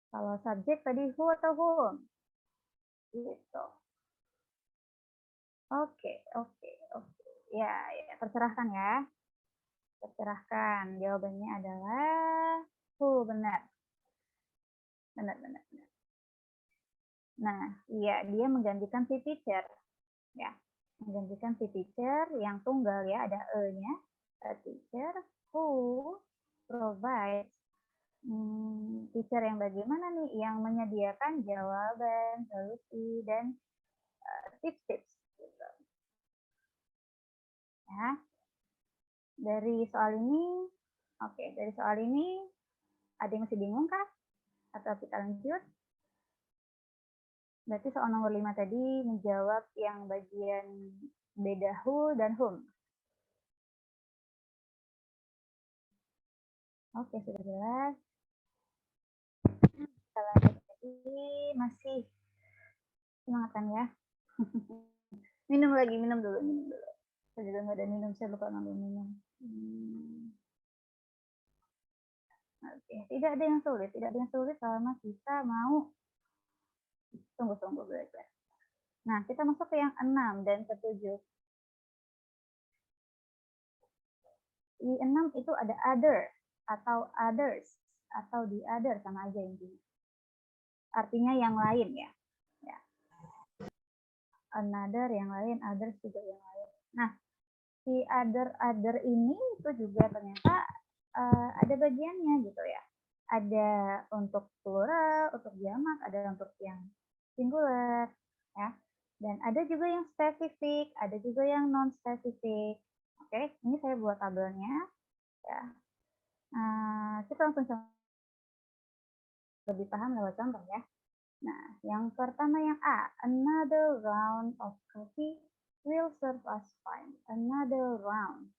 kalau subjek tadi who atau whom? Gitu. Oke. Ya, tercerahkan ya. Tercerahkan. Jawabannya adalah who, benar. Benar. Nah, iya, dia menggantikan si teacher. Ya, menggantikan si teacher yang tunggal ya, ada e-nya. A teacher who provides. Teacher yang bagaimana nih? Yang menyediakan jawaban, solusi, dan tips-tips. Gitu. Ya. Dari soal ini, dari soal ini ada yang masih bingung kah? Atau kita lanjut? Berarti soal nomor 5 tadi menjawab yang bagian beda who dan whom. Oke, sudah jelas. Kita lanjut lagi, masih semangat ya. Minum dulu. Saya juga nggak ada minum, saya lupa ngambil minum. Oke, tidak ada yang sulit selama kita mau tunggu belajar. Nah, kita masuk ke yang 6 dan ke-7. Di 6 itu ada other atau others atau the other, sama aja intinya. Artinya yang lain ya. Another yang lain, others juga yang lain. Nah, si other ini itu juga ternyata ada bagiannya gitu ya. Ada untuk plural, untuk jamak, ada untuk yang singular ya. Dan ada juga yang spesifik, ada juga yang non spesifik. Oke, ini saya buat tabelnya ya. Kita langsung lebih paham lewat contoh ya. Nah, yang pertama yang A, another round of coffee will serve us fine. Another round.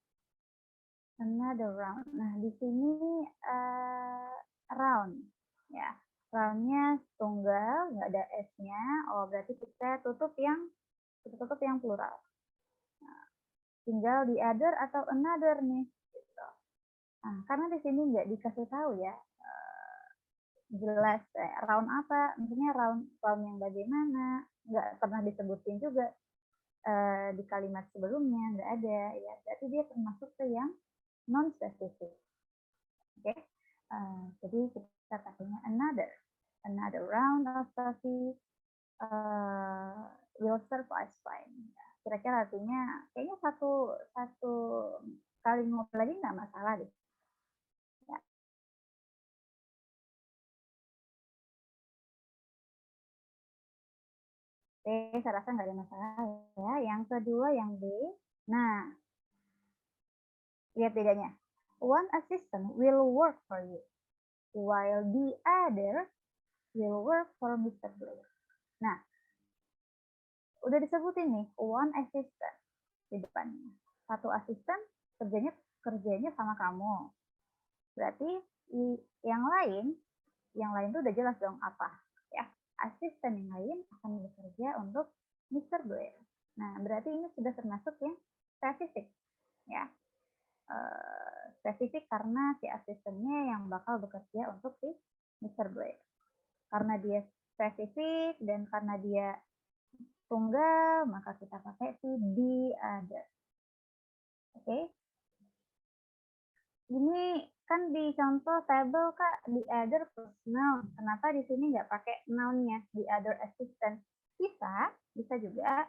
Nah, di sini round ya. Roundnya tunggal, nggak ada S-nya. Oh, berarti kita tutup yang plural. Nah, tinggal the other atau another nih. Gitu. Nah, karena di sini nggak dikasih tahu ya jelas round apa, maksudnya round yang bagaimana, nggak pernah disebutin juga di kalimat sebelumnya, nggak ada ya. Berarti dia termasuk ke yang non spesifik. Oke. Jadi kita pakainya another round of coffee will serve us fine. Kira-kira artinya kayaknya satu kali ngobrol lagi nggak masalah deh. Ya. Oke, saya rasa nggak ada masalah ya. Yang kedua yang B. Nah, lihat bedanya. One assistant will work for you, while the other will work for Mr. Blair. Nah, udah disebutin nih, one assistant di depannya. Satu asisten kerjanya kerjanya sama kamu. Berarti yang lain tuh udah jelas dong apa ya. Asisten yang lain akan bekerja untuk Mr. Blair. Nah, berarti ini sudah termasuk yang spesifik ya. Spesifik karena si asistennya yang bakal bekerja untuk si Mr. Blair. Karena dia spesifik dan karena dia tunggal, maka kita pakai si the other. Oke. Ini kan di contoh tabel Kak, the other plus noun. Kenapa di sini nggak pakai noun-nya, the other assistant? Bisa juga.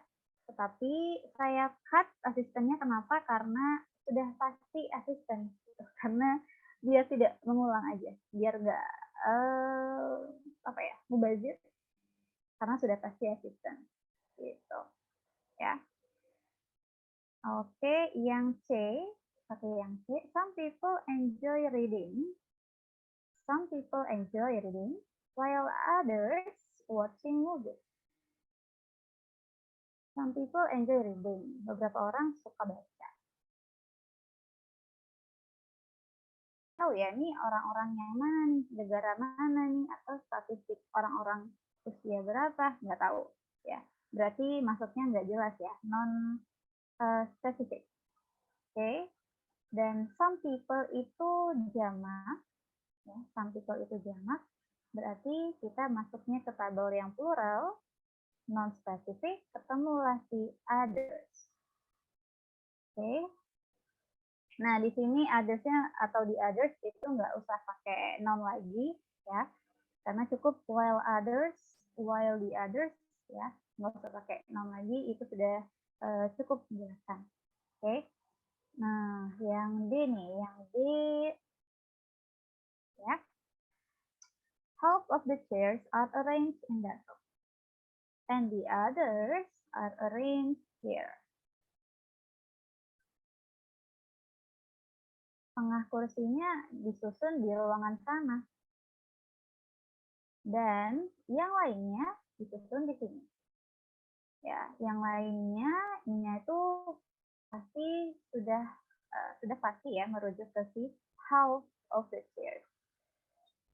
Tetapi saya cut asistennya kenapa? Karena sudah pasti asisten. Karena dia tidak mengulang aja. Biar nggak mubazir. Karena sudah pasti asisten. Gitu. Ya. Oke, yang C. Pakai yang C. Some people enjoy reading. Some people enjoy reading, while others watching movies. Some people enjoy reading. Beberapa orang suka baca. Tahu ya, ini orang-orang yang mana nih, negara mana nih, atau statistik orang-orang usia berapa, nggak tahu. Ya, berarti maksudnya nggak jelas ya, non spesifik. Oke. Dan some people itu jamak. Ya, some people itu jamak, berarti kita masuknya ke tabel yang plural, non-spesifik, ketemulah si others. Oke. Nah, di sini others-nya atau di others itu nggak usah pakai noun lagi, ya. Karena cukup while the others, ya. Nggak usah pakai noun lagi, itu sudah cukup menjelaskan. Oke. Nah, yang D nih, yang D, ya. Half of the chairs are arranged in that room, and the others are arranged here. Tengah kursinya disusun di ruangan sana. Dan yang lainnya disusun di sini. Ya, yang lainnya itu pasti sudah pasti ya merujuk ke si half of the chairs.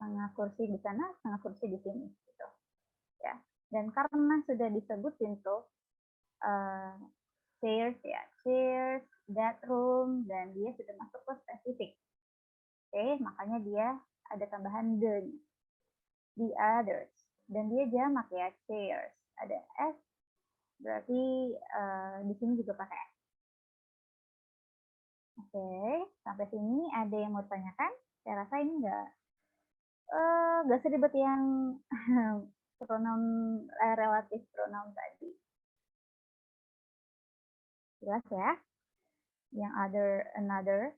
Tengah kursi di sana, tengah kursi di sini gitu. Ya. Dan karena sudah disebutin tuh chairs ya, chairs, that room, dan dia sudah masuk ke spesifik. Oke, makanya dia ada tambahan the others, dan dia jamak ya, chairs, ada s, berarti di sini juga pakai s. Oke, sampai sini ada yang mau ditanyakan? Saya rasa ini nggak seribet yang pronoun relatif pronoun tadi. Jelas ya? Yang other, another.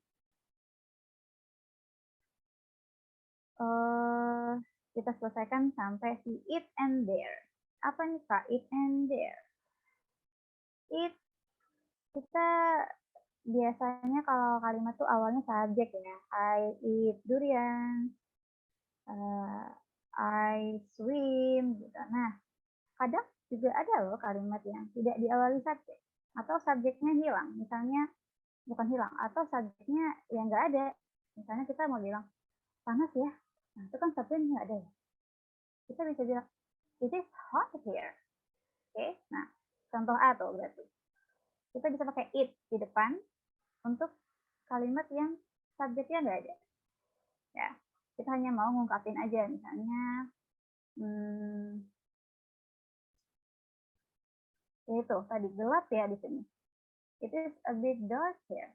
Kita selesaikan sampai si it and there. Apa nih Kak? It and there. It, kita biasanya kalau kalimat tuh awalnya subjek ya. I eat durian. I swim. Gitu. Nah, kadang juga ada loh kalimat yang tidak diawali subjek. Atau subjeknya hilang. Misalnya, bukan hilang. Atau subjeknya yang nggak ada. Misalnya kita mau bilang, panas ya. Nah, itu kan subjeknya nggak ada. Kita bisa bilang, it is hot here. Oke, nah contoh A tuh berarti. Kita bisa pakai it di depan untuk kalimat yang subjeknya nggak ada. Ya, kita hanya mau ngungkapin aja, misalnya, itu tadi gelap ya di sini. It is a bit dark here.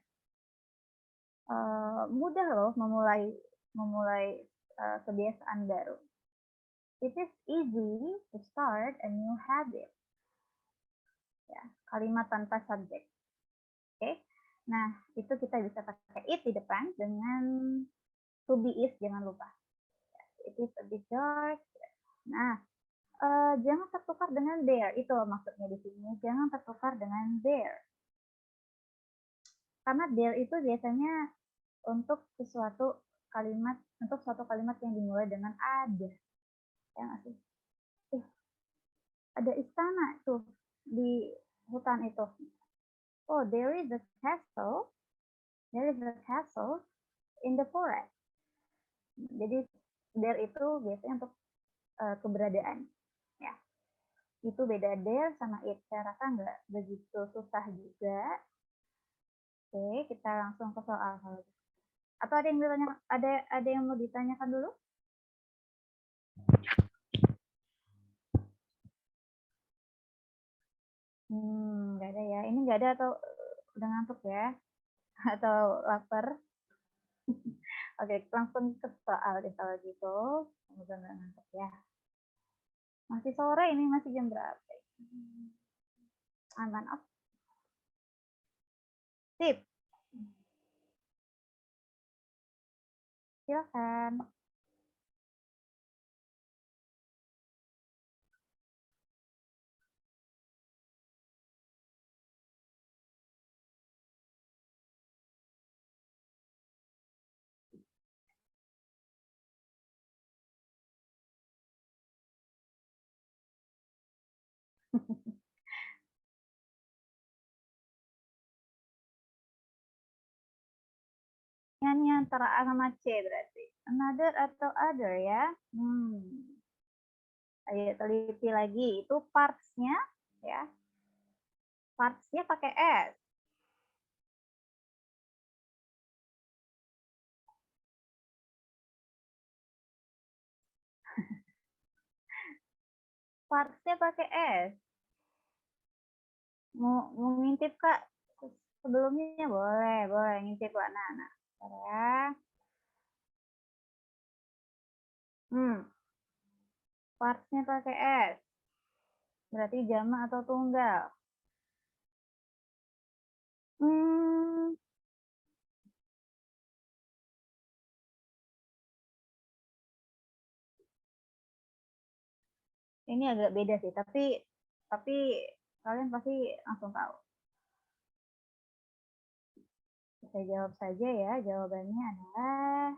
Mudah loh memulai kebiasaan baru. It is easy to start a new habit. Ya, kalimat tanpa subjek. Oke. Nah, itu kita bisa pakai it di depan dengan to be is, jangan lupa. It is a bit dark. Nah, jangan tertukar dengan there. Itu maksudnya di sini. Jangan tertukar dengan there. Karena there itu biasanya untuk suatu kalimat yang dimulai dengan ada. Ya nggak sih? Ada istana tuh di hutan itu. Oh, there is a castle. There is a castle in the forest. Jadi there itu biasanya untuk keberadaan. Ya. Itu beda there sama it. Saya rasa nggak begitu susah juga. Oke, kita langsung ke soal. Atau ada yang ditanya, ada yang mau ditanyakan dulu? Nggak ada ya. Ini nggak ada atau udah ngantuk ya? Atau lapar? Oke, langsung ke soal deh kalau gitu. Semoga nggak ngantuk ya. Masih sore ini, masih jam berapa? Aman up. Sip. Silakan. Nyanyi antara A sama C berarti. Another atau other ya. Ayo teliti lagi. Itu parts-nya ya. Parts-nya pakai S. Parts-nya pakai S. Mau ngintip Kak? Sebelumnya boleh ngintip Kak anak-anak. Ya. Parts-nya pakai S. Berarti jamak atau tunggal? Ini agak beda sih, tapi kalian pasti langsung tahu. Saya jawab saja ya, jawabannya adalah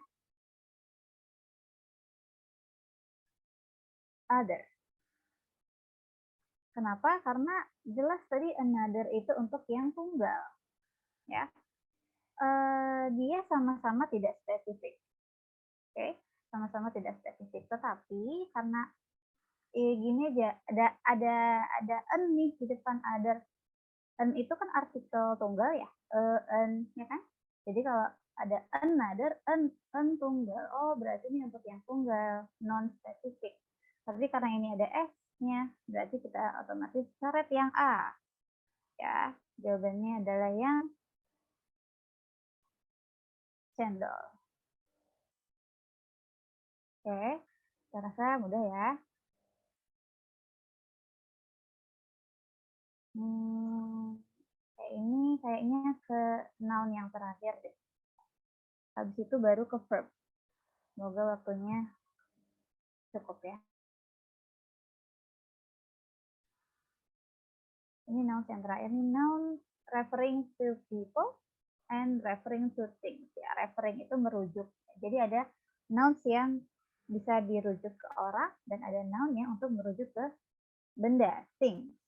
other. Kenapa? Karena jelas tadi another itu untuk yang tunggal. Ya. Dia sama-sama tidak spesifik. Oke, sama-sama tidak spesifik. Tetapi karena gini aja, ada an nih di depan other. An itu kan artikel tunggal ya, an ya kan? Jadi kalau ada another, an tunggal, oh berarti ini untuk yang tunggal, non spesifik. Tapi karena ini ada S-nya, berarti kita otomatis coret yang A. Ya, jawabannya adalah yang cendol. Oke, saya rasa mudah ya. Kayak ini kayaknya ke noun yang terakhir deh. Habis itu baru ke verb. Semoga waktunya cukup ya. Ini noun yang terakhir. Ini noun referring to people and referring to things. Ya, referring itu merujuk. Jadi ada nouns yang bisa dirujuk ke orang dan ada noun yang untuk merujuk ke benda, things.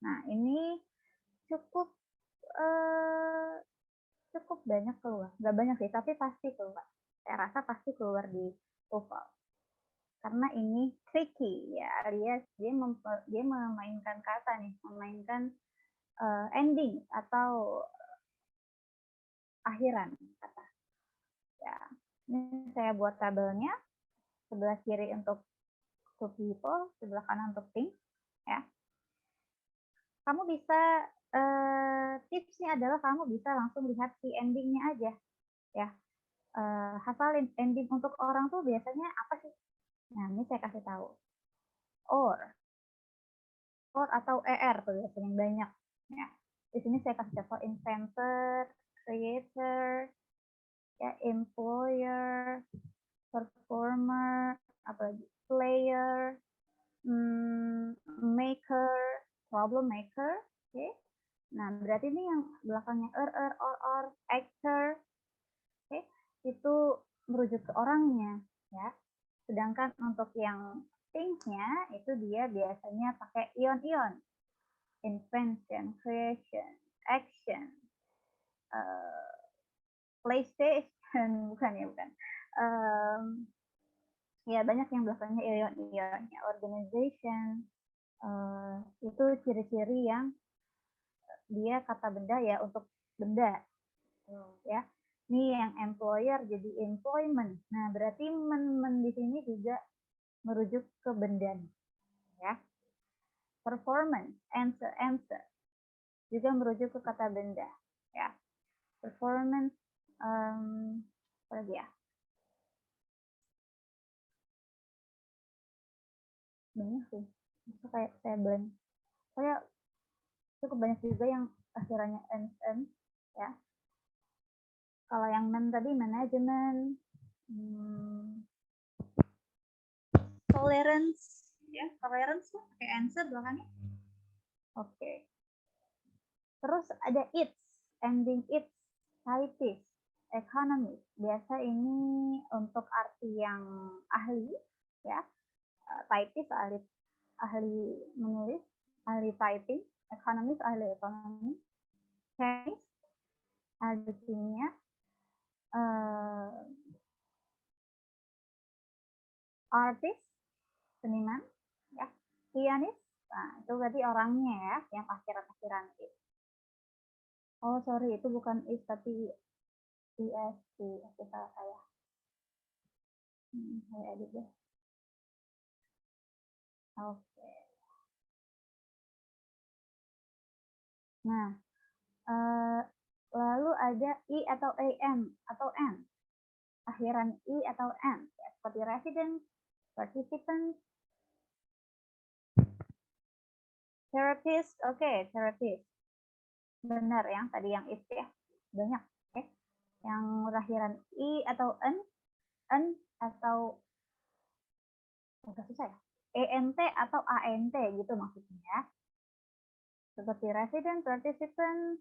Nah, ini cukup banyak keluar. Nggak banyak sih, tapi pasti keluar. Saya rasa pasti keluar di TOEFL. Karena ini tricky ya, alias dia memainkan kata nih, memainkan ending atau akhiran kata. Ya, ini saya buat tabelnya. Sebelah kiri untuk to people, sebelah kanan untuk things. Ya, kamu bisa tipsnya adalah kamu bisa langsung lihat si endingnya aja. Ya, hafalin ending untuk orang tuh biasanya apa sih? Nah, ini saya kasih tahu. Or atau er tuh biasanya banyak. Ya. Di sini saya kasih contoh inventor, creator, ya, employer, performer, apalagi player, maker, problem maker. Oke. Nah, berarti ini yang belakangnya or, actor. Oke. Itu merujuk ke orangnya, ya. Sedangkan untuk yang things-nya itu dia biasanya pakai ion-ion. Invention, creation, action, PlayStation, bukan ya, bukan. Ya banyak yang belakangnya ion-ionnya. Organization, itu ciri-ciri yang dia kata benda ya untuk benda, ya. Ini yang employer jadi employment. Nah, berarti men di sini juga merujuk ke benda, ya. Performance, answer juga merujuk ke kata benda, ya. Performance, apa lagi ya? Banyak sih. Itu kayak saya blank. Saya cukup banyak juga yang akhirannya n, ya. Kalau yang men tadi manajemen, tolerance, ya, tolerance tuh pakai answer belakangnya. Oke. Terus ada its, ending its, typist, economist. Biasa ini untuk arti yang ahli, ya. Typist ahli menulis, ahli typing, economist ahli ekonomi, chemist ahli kimia, artist seniman, ya, pianis. Nah, itu berarti orangnya ya, yang akhiran it. Oh sorry, itu bukan is tapi is, itu salah saya. Saya edit deh. Oke. Nah, lalu ada i atau am atau n, akhiran i atau n, ya, seperti resident, participant, therapist. Oke, therapist. Benar yang tadi yang is ya, banyak. Oke. Yang akhiran i atau n atau agak susah ya, ent atau ant gitu maksudnya. Seperti resident, participant,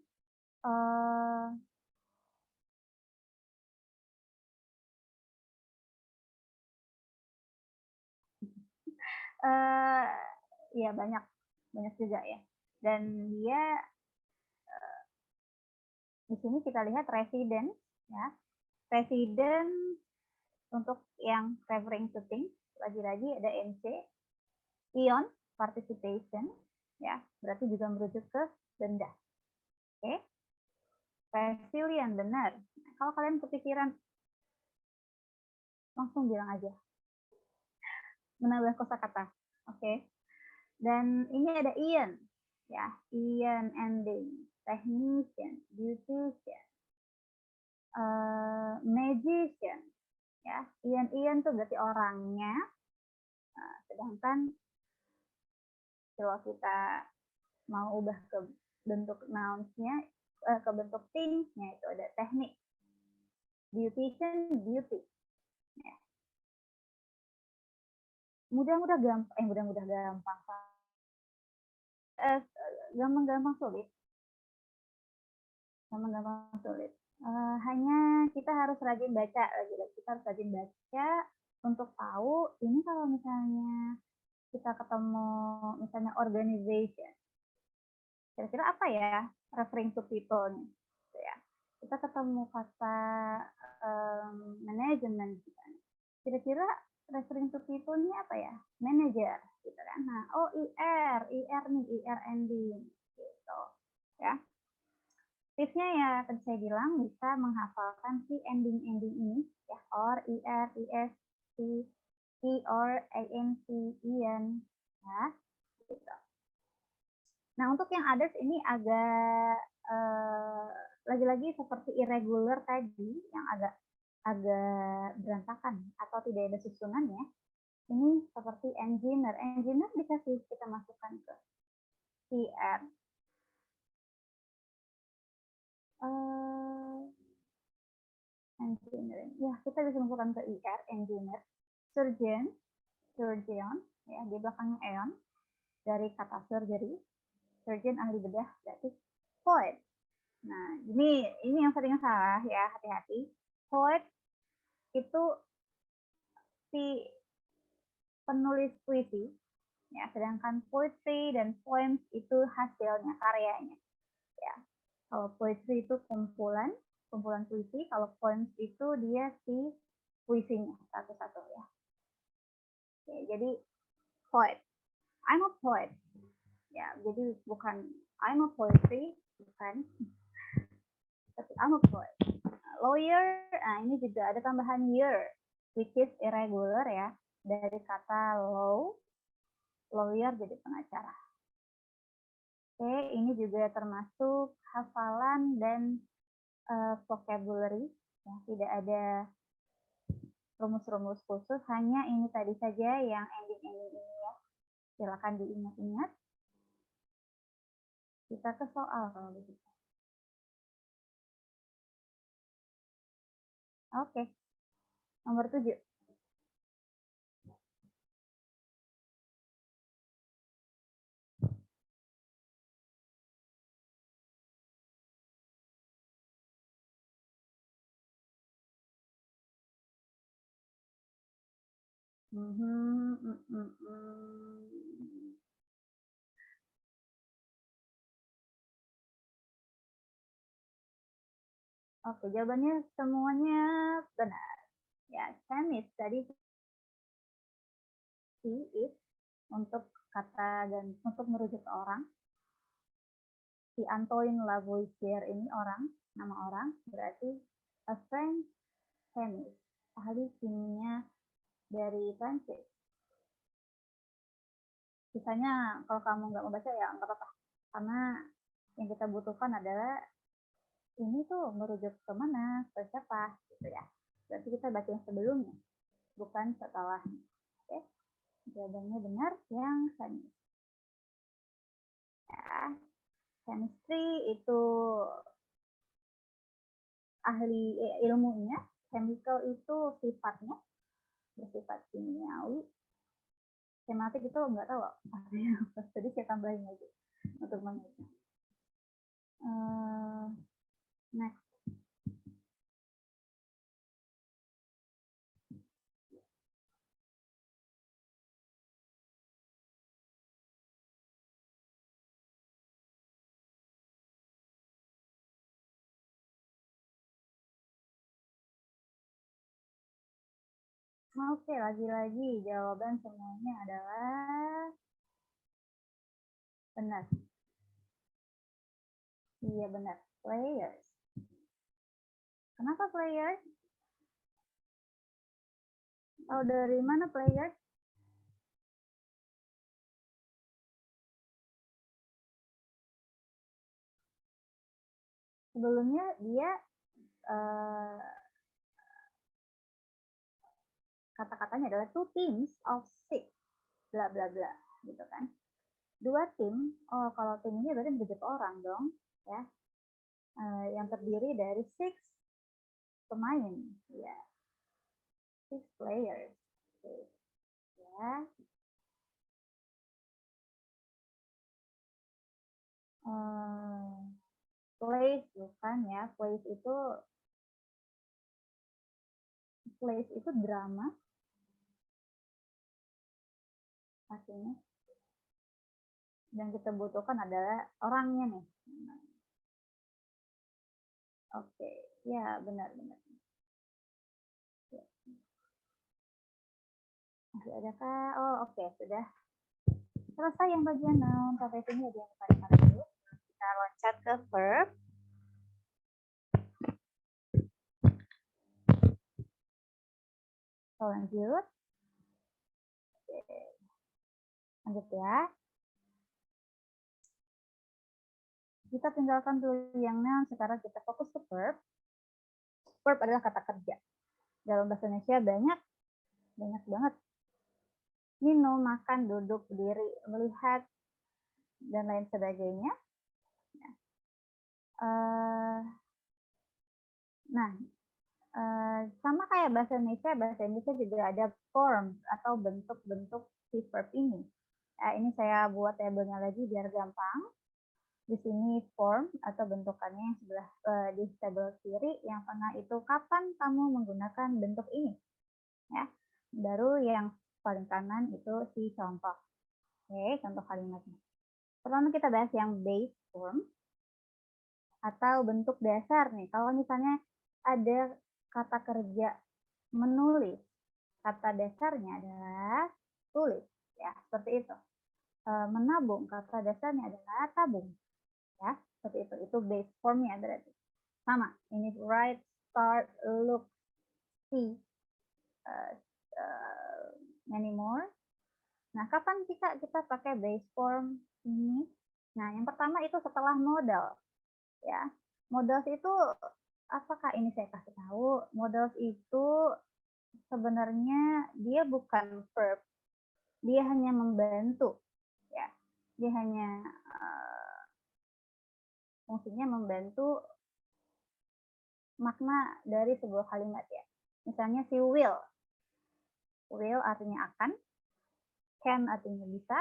ya banyak juga ya. Dan dia di sini kita lihat resident, ya. Resident untuk yang referring to things, lagi-lagi ada MC, ion, participation, ya, berarti juga merujuk ke benda. Oke. Resilient, benar. Kalau kalian kepikiran, langsung bilang aja. Menambah kosakata. Oke. Dan ini ada ion, ya, ion ending, technician, beautician, magician, ya. Ion tuh berarti orangnya. Nah, sedangkan kalau kita mau ubah ke bentuk nouns-nya, ke bentuk things-nya itu ada teknik. Beautician, beauty. Ya. Mudah-mudah gampang. Gampang sulit. Hanya kita harus rajin baca lagi. Kita harus rajin baca untuk tahu ini kalau misalnya kita ketemu misalnya organization. Kira-kira apa ya referring to people nih? Ya. Kita ketemu kata management. Kira-kira referring to people ini apa ya? Manager, gitu kan? Nah, oh IR nih, IR ending, gitu, ya. Tipsnya ya tadi saya bilang bisa menghafalkan si ending ini, ya, or, IR, IS, T, or, AMC, IN, ya, gitu. Nah, untuk yang others ini agak lagi-lagi seperti irregular tadi, yang agak berantakan atau tidak ada susunannya. Ini seperti engineer. Engineer bisa sih kita masukkan ke CR. Engineering. Ya, kita bisa masukkan ke IR, engineer. Surgeon, ya, di belakangnya eon, dari kata surgery. Surgeon ahli bedah, berarti poet. Nah, ini yang sering salah ya, hati-hati. Poet itu si penulis puisi, ya, sedangkan poetry dan poems itu hasilnya, karyanya, ya. Kalau poetry itu kumpulan, kumpulan puisi. Kalau poems itu dia si puisinya satu-satu ya. Oke, jadi poet. I'm a poet. Ya, jadi bukan I'm a poetry, bukan. Tapi I'm a poet. Lawyer, nah ini juga ada tambahan year, which is irregular ya. Dari kata law, lawyer jadi pengacara. Oke, ini juga termasuk hafalan dan vocabulary. Ya, tidak ada rumus-rumus khusus, hanya ini tadi saja yang ending-ending ini ya. Silakan diingat-ingat. Kita ke soal kalau begitu. Oke. Nomor 7. Oke, jawabannya semuanya benar. Ya, chemist tadi is untuk kata dan untuk merujuk ke orang. Si Antoine Lavoisier ini orang, nama orang, berarti a French chemist, ahli kimia dari Prancis. Sisanya kalau kamu nggak membaca ya nggak apa-apa, karena yang kita butuhkan adalah ini tuh merujuk ke mana, ke siapa, gitu ya. Berarti kita baca yang sebelumnya, bukan setelahnya. Oke, jawabannya benar yang chemist. Ya, chemistry itu ahli ilmunya, chemical itu sifatnya, bersifat kimiawi. Tematik itu nggak tahu artinya apa, jadi saya tambahin lagi untuk mengingat. Next. Oke, lagi-lagi jawaban semuanya adalah benar. Iya benar, players. Kenapa players? Oh, dari mana players? Sebelumnya dia kata-katanya adalah two teams of 6, bla bla bla, gitu kan. 2 tim, oh kalau tim ini berarti merujuk orang dong, ya. Yang terdiri dari 6 pemain, ya. 6 players. Okay. Ya. Place bukan ya, place itu drama pastinya, dan kita butuhkan adalah orangnya nih. Oke, ya benar-benar. Masih adakah? Oh oke, sudah selesai yang bagian noun. Sampai sini ada yang paling dulu. Kita loncat ke verb. Lanjut. Oke. Lanjut ya. Kita tinggalkan dulu yang noun, sekarang kita fokus ke verb. Verb adalah kata kerja. Dalam bahasa Indonesia banyak banget. Minum, makan, duduk, berdiri, melihat, dan lain sebagainya. Nah, sama kayak bahasa Indonesia juga ada form atau bentuk-bentuk si verb ini. Ini saya buat tabelnya lagi biar gampang. Di sini form atau bentukannya yang sebelah di tabel kiri, yang tengah itu kapan kamu menggunakan bentuk ini. Ya. Baru yang paling kanan itu si contoh. Oke, contoh kalimatnya. Pertama kita bahas yang base form. Atau bentuk dasar nih, kalau misalnya ada kata kerja menulis, kata dasarnya adalah tulis, ya seperti itu. Menabung, kata dasarnya adalah tabung, ya seperti itu. Itu base formnya berarti. Sama, ini write, start, look, see, many more. Nah, kapan kita pakai base form ini? Nah, yang pertama itu setelah modal, ya. Modals itu apakah ini saya kasih tahu? Modals itu sebenarnya dia bukan verb, dia hanya membantu, ya. Dia hanya fungsinya membantu makna dari sebuah kalimat, ya. Misalnya si will artinya akan, can artinya bisa,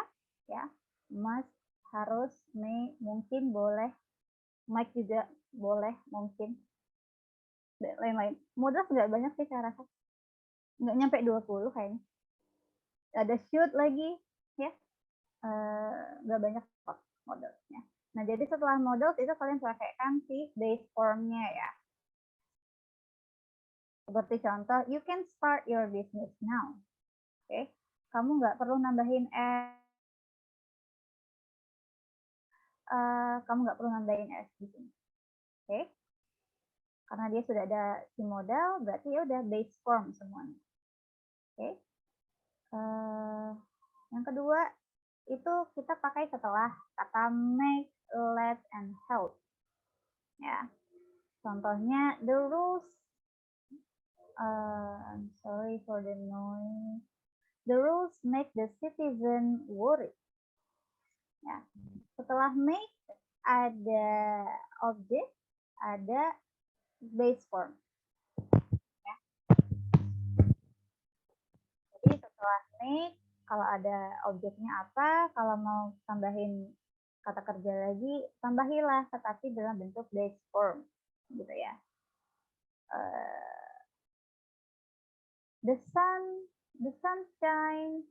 ya, must harus, may mungkin, boleh, might juga boleh, mungkin, dan lain-lain. Modals nggak banyak sih saya rasa, nggak nyampe 20 kayaknya. Ada should lagi, ya, nggak banyak kok modalsnya. Nah, jadi setelah modals itu kalian pakaikan si base formnya, ya. Seperti contoh, you can start your business now. Oke, kamu nggak perlu nambahin S di sini. Oke, karena dia sudah ada si modal, berarti ya udah base form semuanya. Oke, yang kedua itu kita pakai setelah kata make, let, and help. Ya, contohnya the rules. I'm sorry for the noise. The rules make the citizen worry. Ya, setelah make ada objek, ada base form. Ya. Jadi setelah make, kalau ada objeknya apa, kalau mau tambahin kata kerja lagi, tambahilah, tetapi dalam bentuk base form, gitu ya. The sunshine.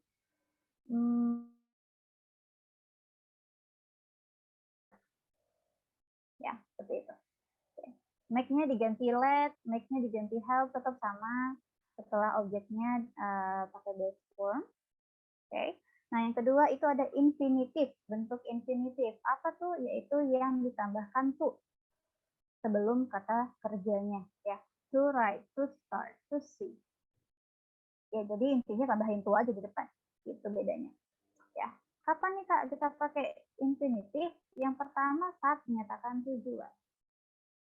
Ya, seperti itu. Make-nya diganti let, make-nya diganti help, tetap sama. Setelah objeknya pakai base form. Oke. Nah, yang kedua itu ada infinitive, bentuk infinitive. Apa tuh? Yaitu yang ditambahkan to sebelum kata kerjanya, ya. To write, to start, to see. Ya, jadi intinya tambahin to aja di depan. Itu bedanya. Ya. Kapan nih Kak kita pakai infinitive? Yang pertama saat menyatakan tujuan.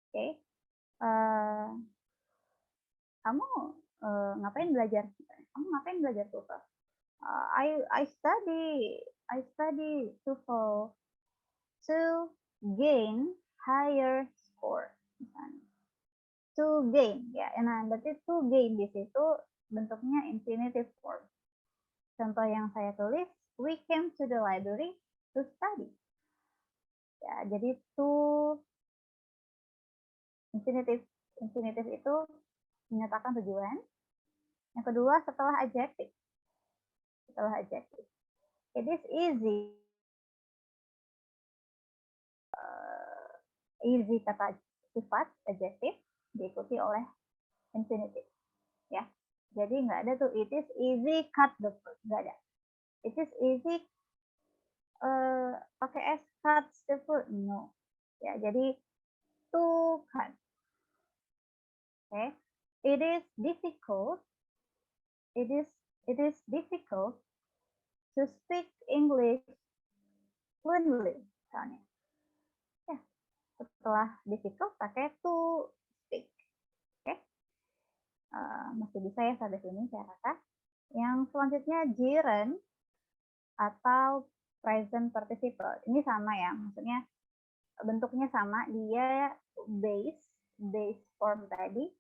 Oke. Kamu ngapain belajar? Kamu ngapain belajar TOEFL? I study TOEFL to gain higher score. Misalnya. To gain, ya. Nah, berarti to gain di situ bentuknya infinitive form. Contoh yang saya tulis, we came to the library to study. Ya, jadi to infinitive itu menyatakan tujuan. Yang kedua setelah adjective. It is easy. Easy kata sifat adjective diikuti oleh infinitive. Ya. Jadi nggak ada tuh it is easy cut the fruit, nggak ada. It is easy pakai s cut the fruit, no. Ya, jadi to cut. Okay. It is difficult to speak English fluently, misalnya. Ya, setelah difficult pakai to speak. Oke. Masih bisa ya sampai sini saya rasa. Yang selanjutnya gerund atau present participle. Ini sama ya, maksudnya bentuknya sama, dia base form tadi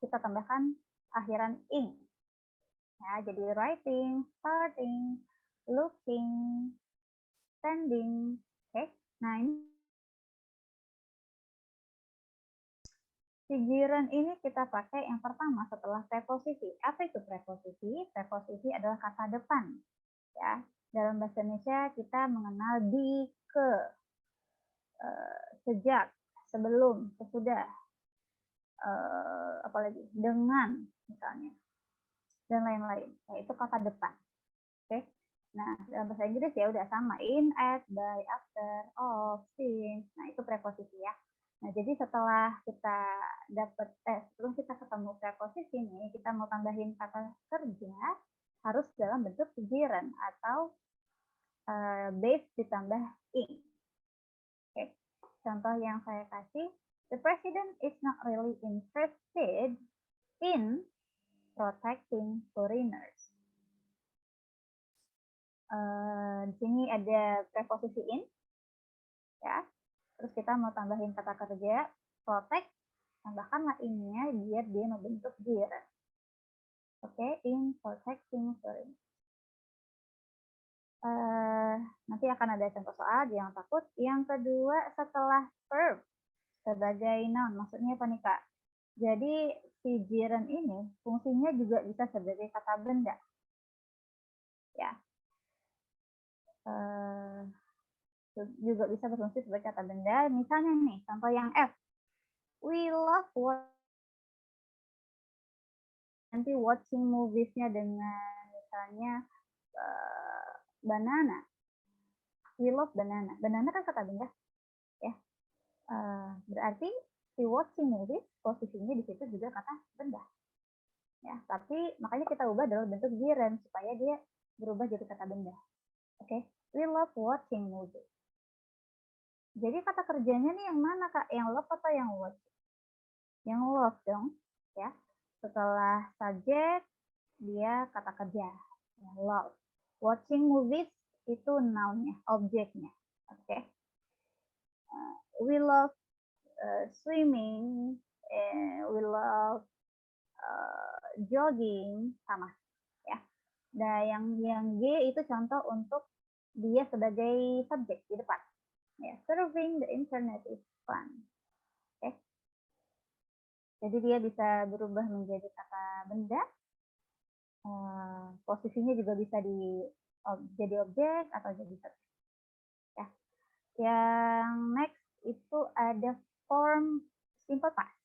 kita tambahkan akhiran ing. Ya, jadi writing, starting, looking, standing. Oke. Nah, ini si gerund ini kita pakai yang pertama setelah preposisi. Apa itu preposisi? Preposisi adalah kata depan. Ya, dalam bahasa Indonesia kita mengenal di, ke, sejak, sebelum, sesudah, apalagi dengan misalnya, dan lain-lain. Nah, itu kata depan. Oke. Nah, dalam bahasa Inggris ya udah sama, in, at, by, after, of, since. Nah, itu preposisi ya. Nah, jadi setelah kita sebelum kita ketemu preposisi nih, kita mau tambahin kata kerja, harus dalam bentuk gerund atau base ditambah ing. Oke. Contoh yang saya kasih, the president is not really interested in protecting foreigners. Di sini ada preposisi in, ya. Terus kita mau tambahin kata kerja, protect, tambahkanlah in-nya biar dia membentuk gerund. Oke, in protecting foreigners. Nanti akan ada contoh soal, jangan takut. Yang kedua, setelah verb sebagai noun, maksudnya apa nih Kak? Jadi si gerund ini fungsinya juga bisa sebagai kata benda. Ya. Juga bisa berfungsi sebagai kata benda. Misalnya nih, contoh yang F. We love nanti watching movies-nya dengan misalnya banana. We love banana. Banana kan kata benda, ya. Berarti si watching movies posisinya di situ juga kata benda. Ya, tapi makanya kita ubah dalam bentuk gerund supaya dia berubah jadi kata benda. Oke, we love watching movies. Jadi kata kerjanya nih yang mana Kak? Yang love atau yang watch? Yang love dong, ya. Setelah subjek dia kata kerja, ya, love. Watching movies itu noun-nya, objeknya. Oke. We love swimming, we love jogging, sama, ya. Nah, yang G itu contoh untuk dia sebagai subjek di depan. Ya, surfing the internet is fun. Oke. Jadi dia bisa berubah menjadi kata benda. Posisinya juga bisa jadi objek atau jadi subjek. Ya. Yang next itu ada form simple past.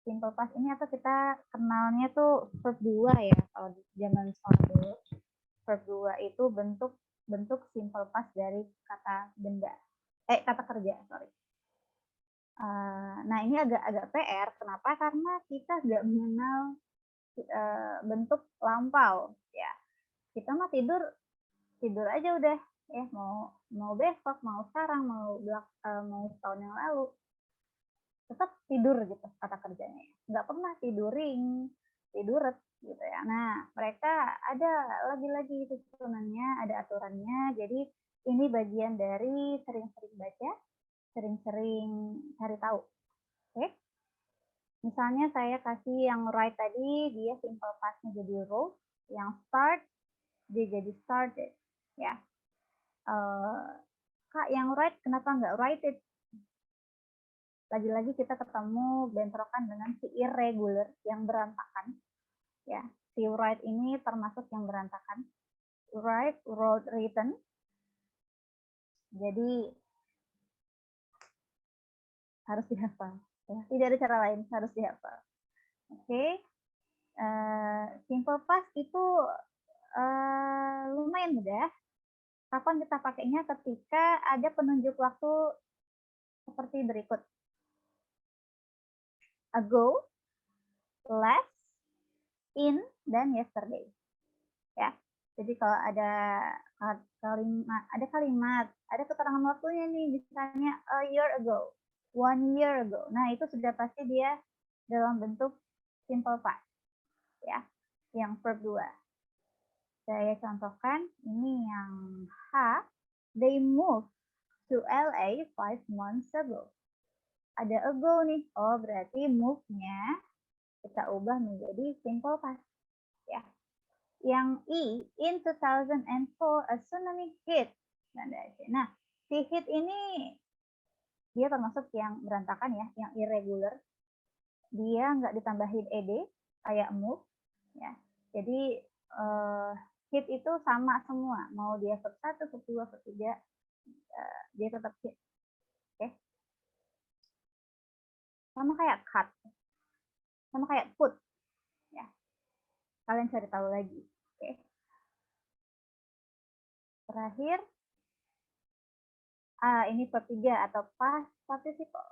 Simple past ini atau kita kenalnya tuh verb 2 ya, kalau di zaman sekolah dulu. Verb 2 itu bentuk simple past dari kata benda. Kata kerja, sorry. Nah, ini agak PR. Kenapa? Karena kita nggak mengenal bentuk lampau. Ya, kita mah tidur aja udah. Ya, mau besok, mau sekarang, mau setahun yang lalu, tetap tidur gitu kata kerjanya. Nggak pernah tiduret gitu ya. Nah, mereka ada lagi-lagi susunannya, ada aturannya. Jadi ini bagian dari sering-sering baca, sering-sering cari tahu. Oke. Misalnya saya kasih yang write tadi, dia simple past-nya jadi wrote, yang start dia jadi started, ya. Kak, yang write kenapa nggak write it? Lagi-lagi kita ketemu bentrokan dengan si irregular yang berantakan, ya. Si write ini termasuk yang berantakan. Write, wrote, written. Jadi harus dihafal. Ya. Tidak ada cara lain, harus dihafal. Oke. Simple past itu lumayan mudah. Kapan kita pakainya? Ketika ada penunjuk waktu seperti berikut. Ago, last, in, dan yesterday. Ya. Jadi kalau ada kalimat, ada keterangan waktunya nih, misalnya a year ago, 1 year ago. Nah, itu sudah pasti dia dalam bentuk simple past. Ya. Yang verb 2. Saya contohkan, ini yang H, they moved to LA 5 months ago. Ada ago nih, oh berarti move-nya kita ubah menjadi simple past. Ya. Yang I, in 2004 a tsunami hit. Nah, si hit ini dia termasuk yang berantakan ya, yang irregular. Dia nggak ditambahin ed kayak move. Ya. Jadi hit itu sama semua, mau dia verb 1, verb 2, verb 3, dia tetap hit. Oke. sama kayak cut, sama kayak put. Ya, kalian cari tahu lagi. Oke. Terakhir, ini verb 3 atau past participle.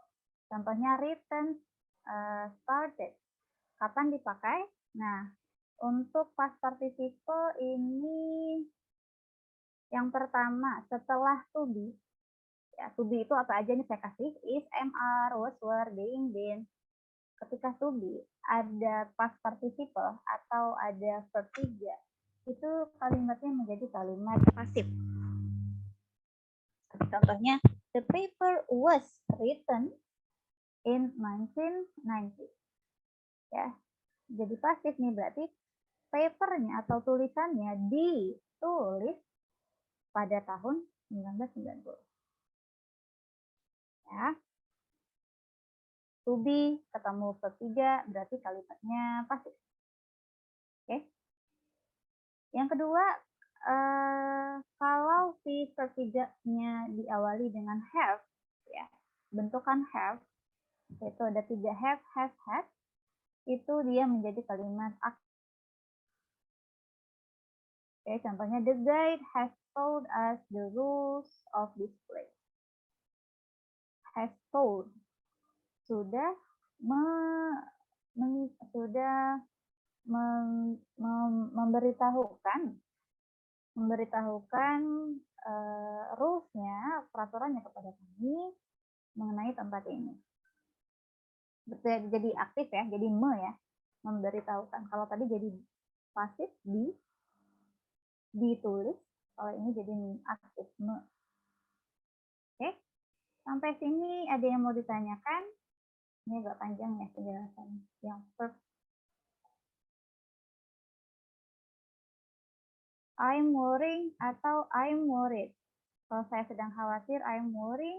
Contohnya written, started. Kapan dipakai? Nah, untuk past participle ini yang pertama setelah to be. Ya, to be itu apa aja nih saya kasih? Is, am, are, was, were, being, been. Ketika to be ada past participle atau ada verb 3, itu kalimatnya menjadi kalimat pasif. Contohnya, the paper was written in 1990. Ya, jadi pasif nih, berarti papernya atau tulisannya ditulis pada tahun 1990. Ya. To be ketemu verb 3 berarti kalimatnya pasif. Oke. Yang kedua, kalau si verb 3-nya diawali dengan have, ya, bentukan have, yaitu ada 3 have, had, itu dia menjadi kalimat aktif. Oke, contohnya, the guide has told us the rules of this place. Has told, sudah memberitahukan rules-nya, peraturannya kepada kami mengenai tempat ini. Jadi aktif ya, jadi ya, memberitahukan. Kalau tadi jadi pasif ditulis, kalau ini jadi aktif Oke, sampai sini ada yang mau ditanyakan? Ini agak panjang ya penjelasan yang verb. I'm worrying atau I'm worried. Kalau saya sedang khawatir, I'm worrying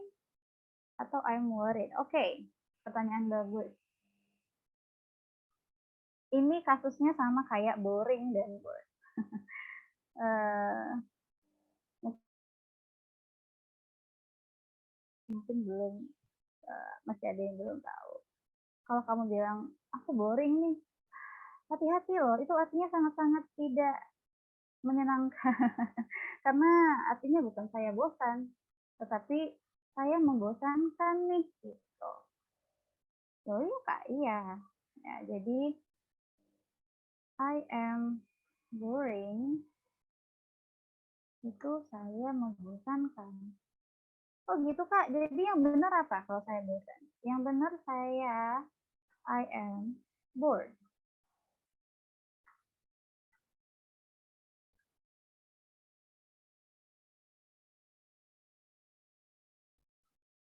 atau I'm worried. Oke, pertanyaan bagus. Ini kasusnya sama kayak boring dan bored. Mungkin belum, masih ada yang belum tahu. Kalau kamu bilang, aku boring nih, hati-hati loh, itu artinya sangat-sangat tidak menyenangkan. Karena artinya bukan saya bosan, tetapi saya membosankan nih, gitu. Oh iya Kak, iya. Ya, jadi I am boring, itu saya membosankan. Oh gitu Kak, jadi yang benar apa kalau saya bosan? Yang benar I am bored.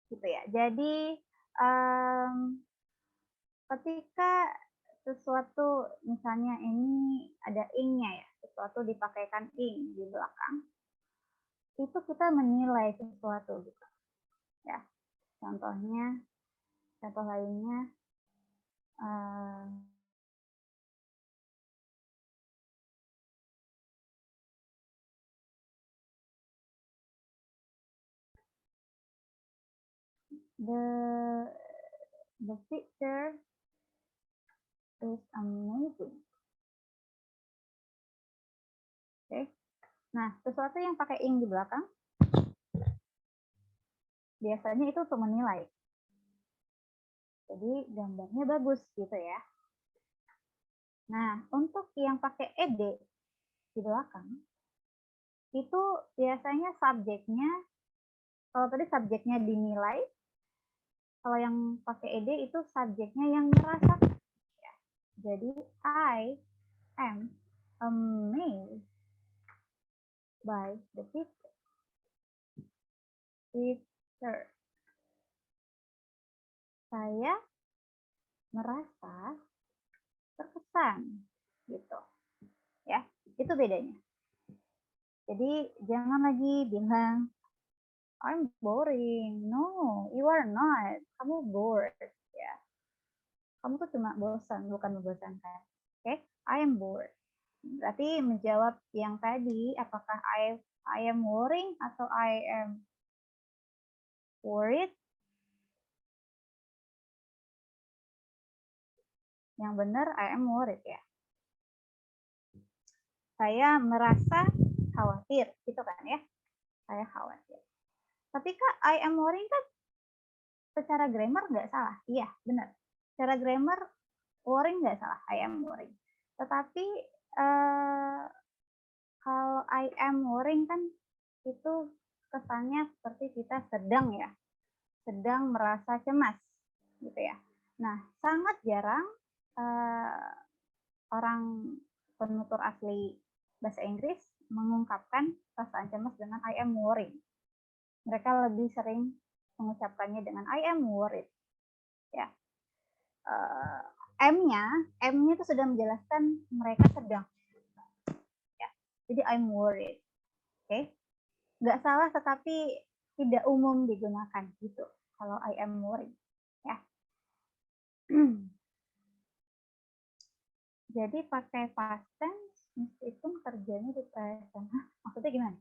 Gitu ya. Jadi ketika sesuatu, misalnya ini ada ing-nya ya, sesuatu dipakaikan ing di belakang, itu kita menilai sesuatu gitu. Ya. Contoh lainnya, the picture is amazing. Oke. Nah, sesuatu yang pakai ing di belakang, biasanya itu untuk menilai. Jadi gambarnya bagus gitu ya. Nah, untuk yang pakai ed di belakang, itu biasanya subjeknya, kalau tadi subjeknya dinilai, kalau yang pakai ed itu subjeknya yang merasakan. Ya. Jadi, I am amazed by the picture. Saya merasa terkesan, gitu. Ya, itu bedanya. Jadi jangan lagi bilang I'm boring. No, you are not. Kamu bored, ya. Kamu tuh cuma bosan, bukan membosankan. Oke, I am bored. Berarti menjawab yang tadi, apakah I am worrying atau I am worried? Yang benar I am worried ya. Saya merasa khawatir, gitu kan ya. Saya khawatir. Tapi Kak, I am worried kan secara grammar nggak salah. Iya, benar. Secara grammar worry nggak salah, I am worried. Tetapi kalau I am worrying kan itu kesannya seperti kita sedang ya, sedang merasa cemas, gitu ya. Nah, sangat jarang orang penutur asli bahasa Inggris mengungkapkan perasaan cemas dengan I am worried. Mereka lebih sering mengucapkannya dengan I am worried. Ya, M-nya itu sudah menjelaskan mereka sedang. Ya, jadi I'm worried. Oke, nggak salah tetapi tidak umum digunakan gitu. Kalau I am worried. Ya. Jadi pakai past tense meskipun kerjanya di present. Hah, maksudnya gimana?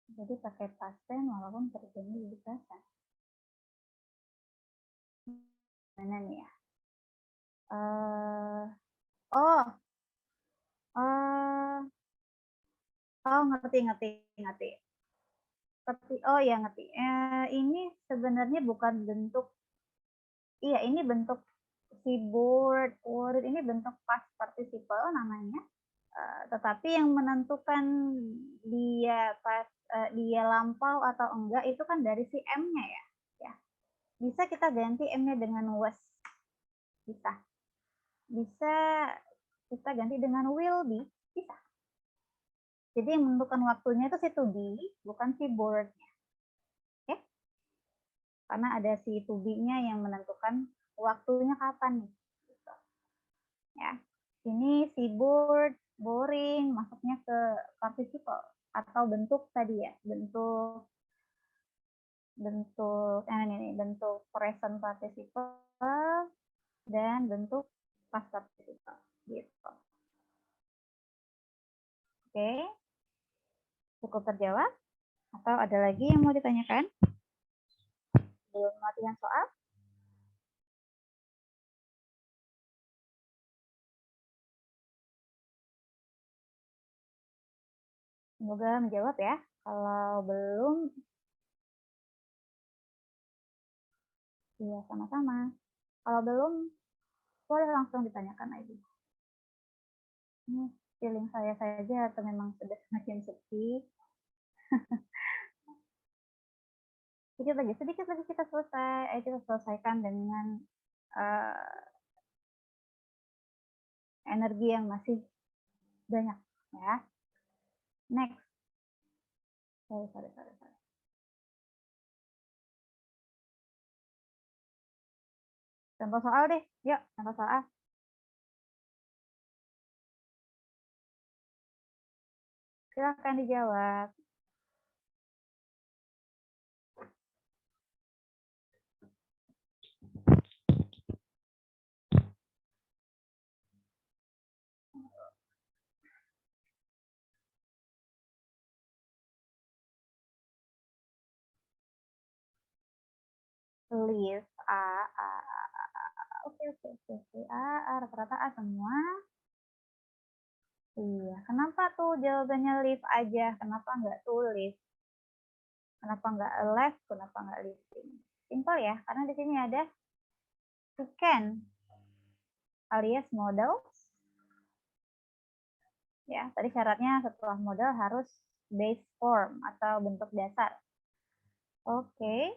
Jadi pakai past tense walaupun kerjanya di present. Mana nih ya? Ngerti. Oh ya ngerti. Ini sebenarnya bukan bentuk. Iya, ini bentuk si bored, worried ini bentuk past participle namanya. Tetapi yang menentukan dia lampau atau enggak itu kan dari si M-nya ya. Ya. Bisa kita ganti M-nya dengan was. Bisa. Bisa kita ganti dengan will be. Bisa. Jadi yang menentukan waktunya itu si to be, bukan si bored-nya. Oke? Karena ada si to be-nya yang menentukan waktunya kapan nih. Gitu. Ya. Ini si bored, boring, masuknya ke participle atau bentuk tadi ya, bentuk present participle dan bentuk past participle gitu. Oke. Cukup terjawab atau ada lagi yang mau ditanyakan? Belum latihan soal? Semoga menjawab ya. Kalau belum, iya sama-sama. Kalau belum, boleh langsung ditanyakan aja. Ini feeling saya saja atau memang sudah semakin sepi. sedikit lagi kita selesai. Ayo kita selesaikan dengan energi yang masih banyak ya. Next. Sorry. Contoh soal deh. Yuk, contoh soal. Silahkan dijawab. Live oke rata-rata A semua. Iya, kenapa tuh jawabannya live aja? Kenapa nggak tulis? Kenapa nggak left? Kenapa nggak living? Simple ya, karena di sini ada to can alias modal. Ya, tadi syaratnya setelah modal harus base form atau bentuk dasar. Oke.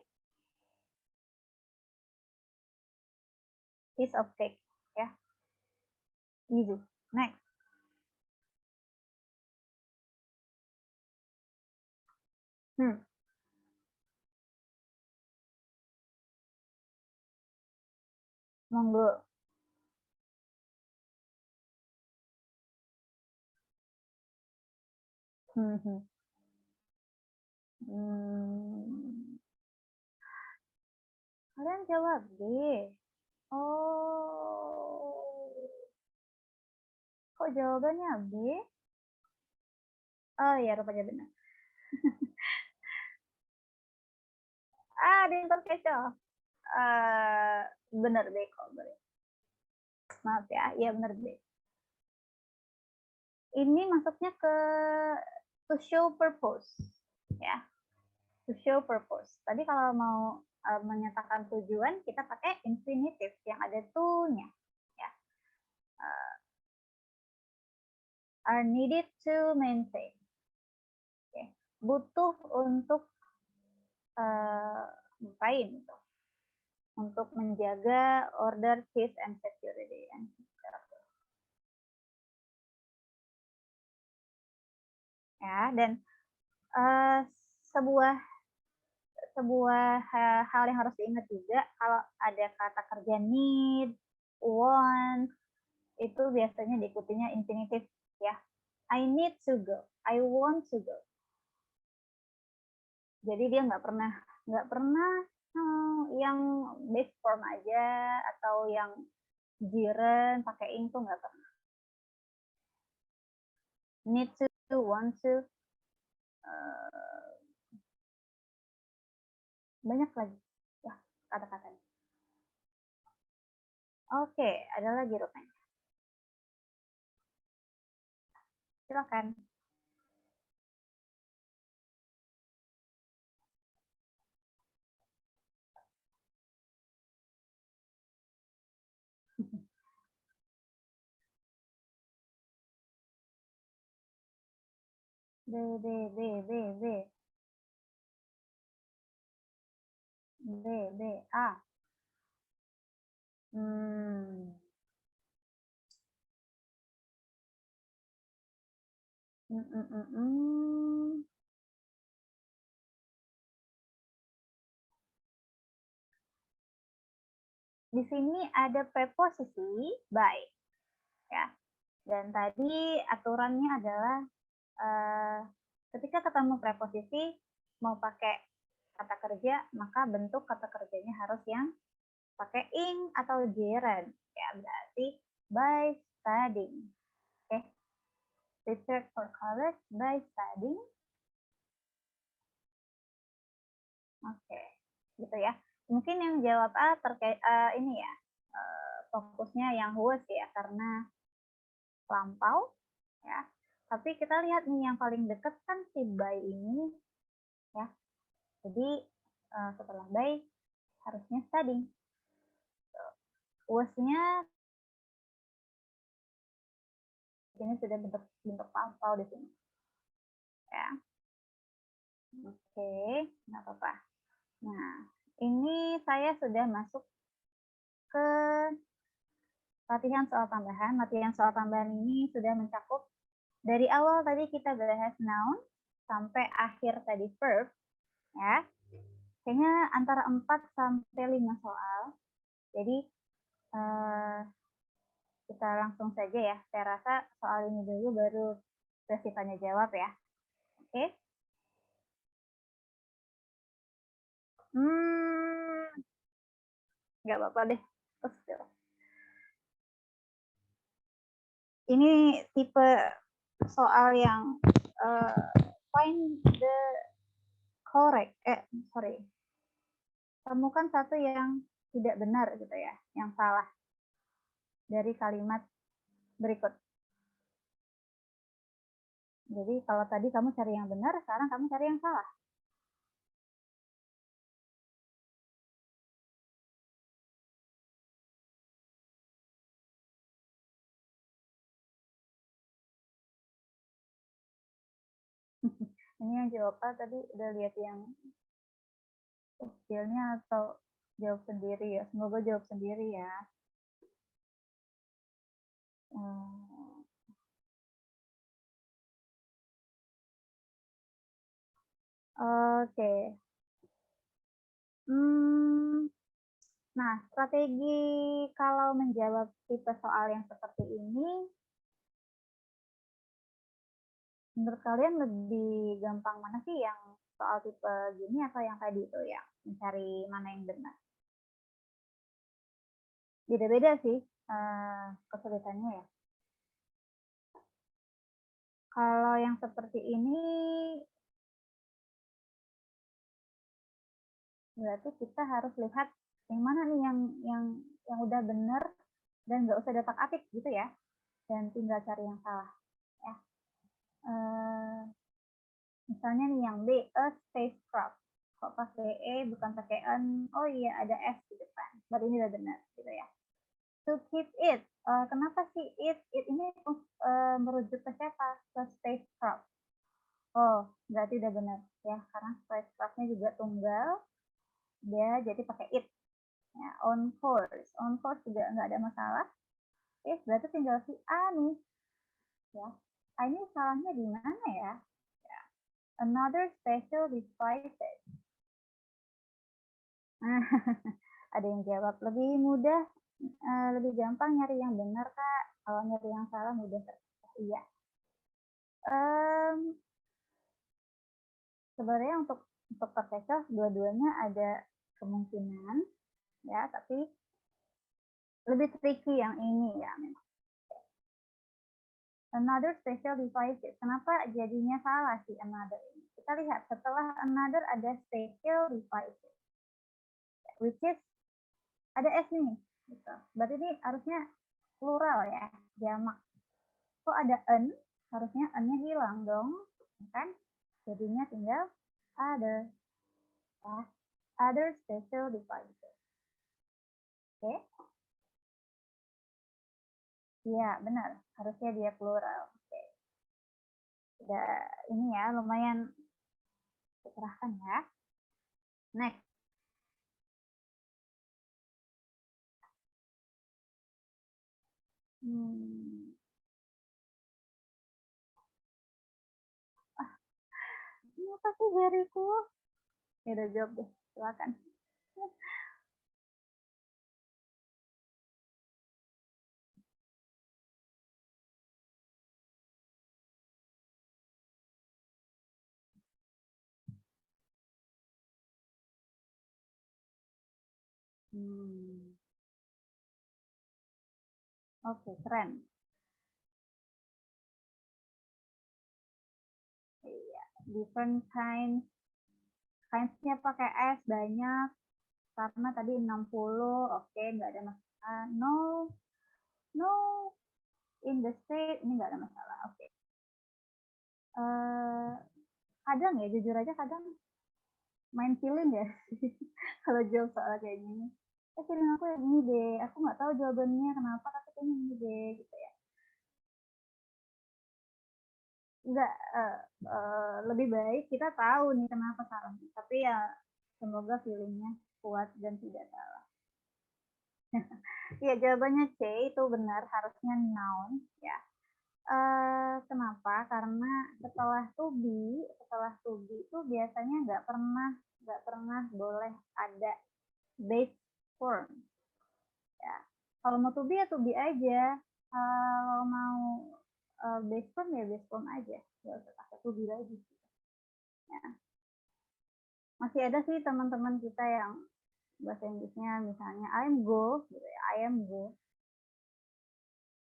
Piece of cake ya. Easy. Next. Monggo. Kalian jawab B. Oh. Kok jawabannya B? Oh ya, rupanya benar. Ada yang terkecoh. Benar deh kok. Maaf ya, iya benar B. Ini masuknya ke to show purpose, ya. To show purpose. Tadi kalau mau menyatakan tujuan, kita pakai infinitive yang ada to-nya, ya. Are needed to maintain. Okay. Butuh untuk ngapain itu? Untuk menjaga order, peace, and security. Ya, dan sebuah hal yang harus diingat juga, kalau ada kata kerja need, want, itu biasanya diikutinya infinitive, ya. I need to go, I want to go. Jadi dia nggak pernah yang base form aja atau yang jiren pakai ing tuh nggak pernah. Need to, want to, banyak lagi ya kata-katanya. Oke, ada lagi rupanya. Silakan. B. A. Di sini ada preposisi by, ya. Dan tadi aturannya adalah ketika ketemu preposisi mau pakai kata kerja, maka bentuk kata kerjanya harus yang pakai ing atau gerund, ya. Berarti by studying. Oke. Prepare for college by studying. Oke, gitu ya. Mungkin yang jawab A terkait ini ya, fokusnya yang was ya, karena lampau, ya. Tapi kita lihat nih yang paling dekat kan si by ini, ya. Jadi setelah by harusnya studying. Was-nya ini sudah bentuk lampau di sini, ya. Oke, nggak apa-apa. Nah, ini saya sudah masuk ke latihan soal tambahan. Latihan soal tambahan ini sudah mencakup dari awal tadi kita bahas noun sampai akhir tadi verb, ya. Kayaknya antara 4 sampai 5 soal. Jadi kita langsung saja ya. Saya rasa soal ini dulu baru sesi tanya jawab ya. Oke. Nggak apa-apa deh. Terus. Ini tipe soal yang find the correct, temukan satu yang tidak benar gitu ya, yang salah dari kalimat berikut. Jadi kalau tadi kamu cari yang benar, sekarang kamu cari yang salah. Ini yang jawab A tadi udah lihat yang kecilnya atau jawab sendiri ya. Semoga jawab sendiri ya. Oke. Nah, strategi kalau menjawab tipe soal yang seperti ini, menurut kalian lebih gampang mana sih, yang soal tipe gini atau yang tadi itu ya, mencari mana yang benar? Beda-beda sih kesulitannya ya. Kalau yang seperti ini berarti kita harus lihat yang mana nih yang udah benar dan nggak usah otak-atik gitu ya, dan tinggal cari yang salah ya. Misalnya nih yang B, a spacecraft. Kok pakai E bukan pakai N? Oh iya ada S di depan. Berarti ini udah benar gitu ya. To keep it. Kenapa sih it? It ini merujuk ke siapa? Ke spacecraft. Oh, berarti udah benar ya, karena spacecraftnya juga tunggal, dia jadi pakai it. Ya, on course juga nggak ada masalah. Berarti tinggal si A nih. Ya, A ini salahnya di mana ya? Another special devices. Ada yang jawab lebih mudah, lebih gampang nyari yang benar Kak. Kalau nyari yang salah mudah iya. Sebenarnya untuk terkecoh dua-duanya ada kemungkinan ya, tapi lebih tricky yang ini ya memang. Another special devices. Kenapa jadinya salah sih another ini? Kita lihat setelah another ada special devices, which is ada S nih. Gitu. Berarti ini harusnya plural ya, jamak. Kok ada N? Harusnya N-nya hilang dong, kan? Jadinya tinggal other. Ya. Other special devices. Oke? Iya, benar. Harusnya dia plural. Oke. Udah ini ya, lumayan tercerahkan ya. Next. Ini apa sih jariku? Ya udah jawab deh, silakan. Oke, keren. Iya, different kinds. Kinds-nya pakai S banyak. Karena tadi 60, oke, nggak ada masalah. No, in the state, ini nggak ada masalah, oke. Kadang ya, jujur aja kadang main feeling ya, kalau jawab soal kayak gini. Feeling aku yang ini deh, aku nggak tahu jawabannya kenapa, tapi kayaknya ini deh, gitu ya. Enggak, lebih baik kita tahu nih kenapa salah, tapi ya semoga feelingnya kuat dan tidak salah. Ya, jawabannya C itu benar, harusnya noun ya. Kenapa? Karena setelah to be itu biasanya nggak pernah boleh ada base form. Ya, kalau mau to be ya to be aja. Kalau mau base form ya base form aja, nggak usah pakai to be lagi. Ya. Masih ada sih teman-teman kita yang bahasa Inggrisnya misalnya I am go, gitu ya, I am go.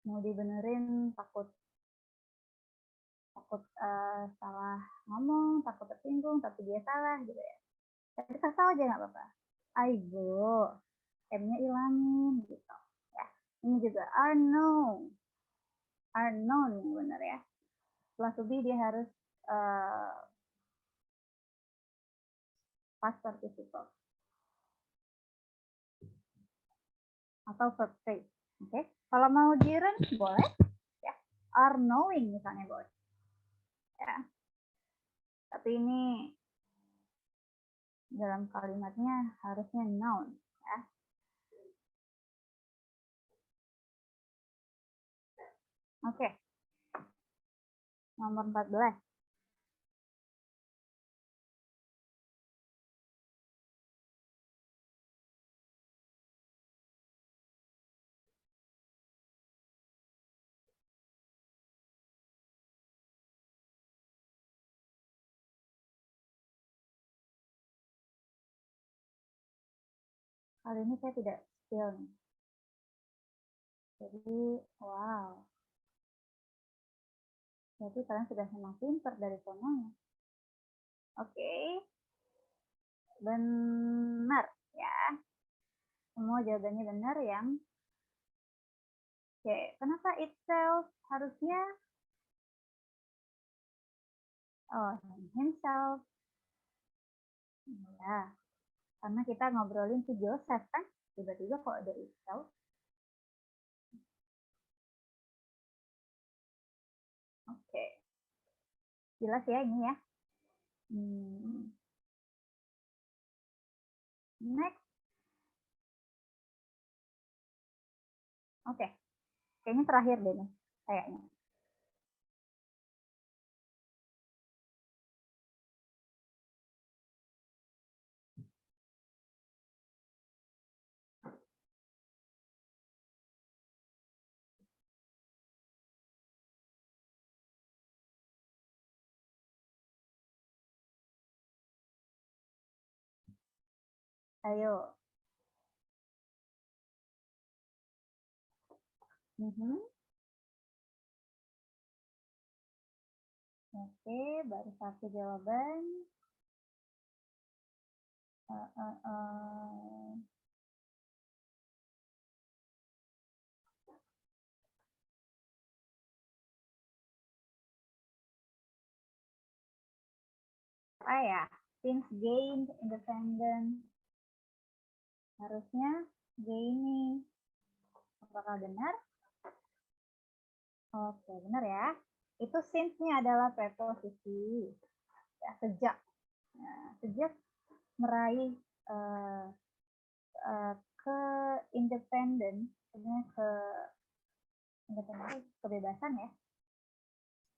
Mau dibenerin takut salah ngomong, takut tersinggung, tapi dia salah gitu ya. Tapi kasih aja nggak apa-apa. I go, M-nya ilangin gitu. Ya, ini juga are known yang benar ya. Setelah to be dia harus past participle atau verb phrase. Oke, kalau mau gerund boleh ya, are knowing misalnya boleh. Ya. Tapi ini dalam kalimatnya harusnya noun ya. Oke. Nomor 14. Kali ini saya tidak spill nih. Jadi, wow. Jadi kalian sudah memang pinter dari sononya. Oke. Benar ya. Semua jawabannya benar yang Oke, kenapa itself harusnya himself? Ya, karena kita ngobrolin si Joseph kan, tiba-tiba kok ada itself. Oke, jelas ya ini ya. Next. Oke, kayaknya terakhir deh nih, kayaknya. Ayo. Oke, baru satu jawaban. Apa ya? Since gained independence. Harusnya gaining. Apakah benar? Oke, benar ya. Itu since-nya adalah preposisi. Ya, sejak. Nah, sejak meraih ke independent, ke kebebasan ya,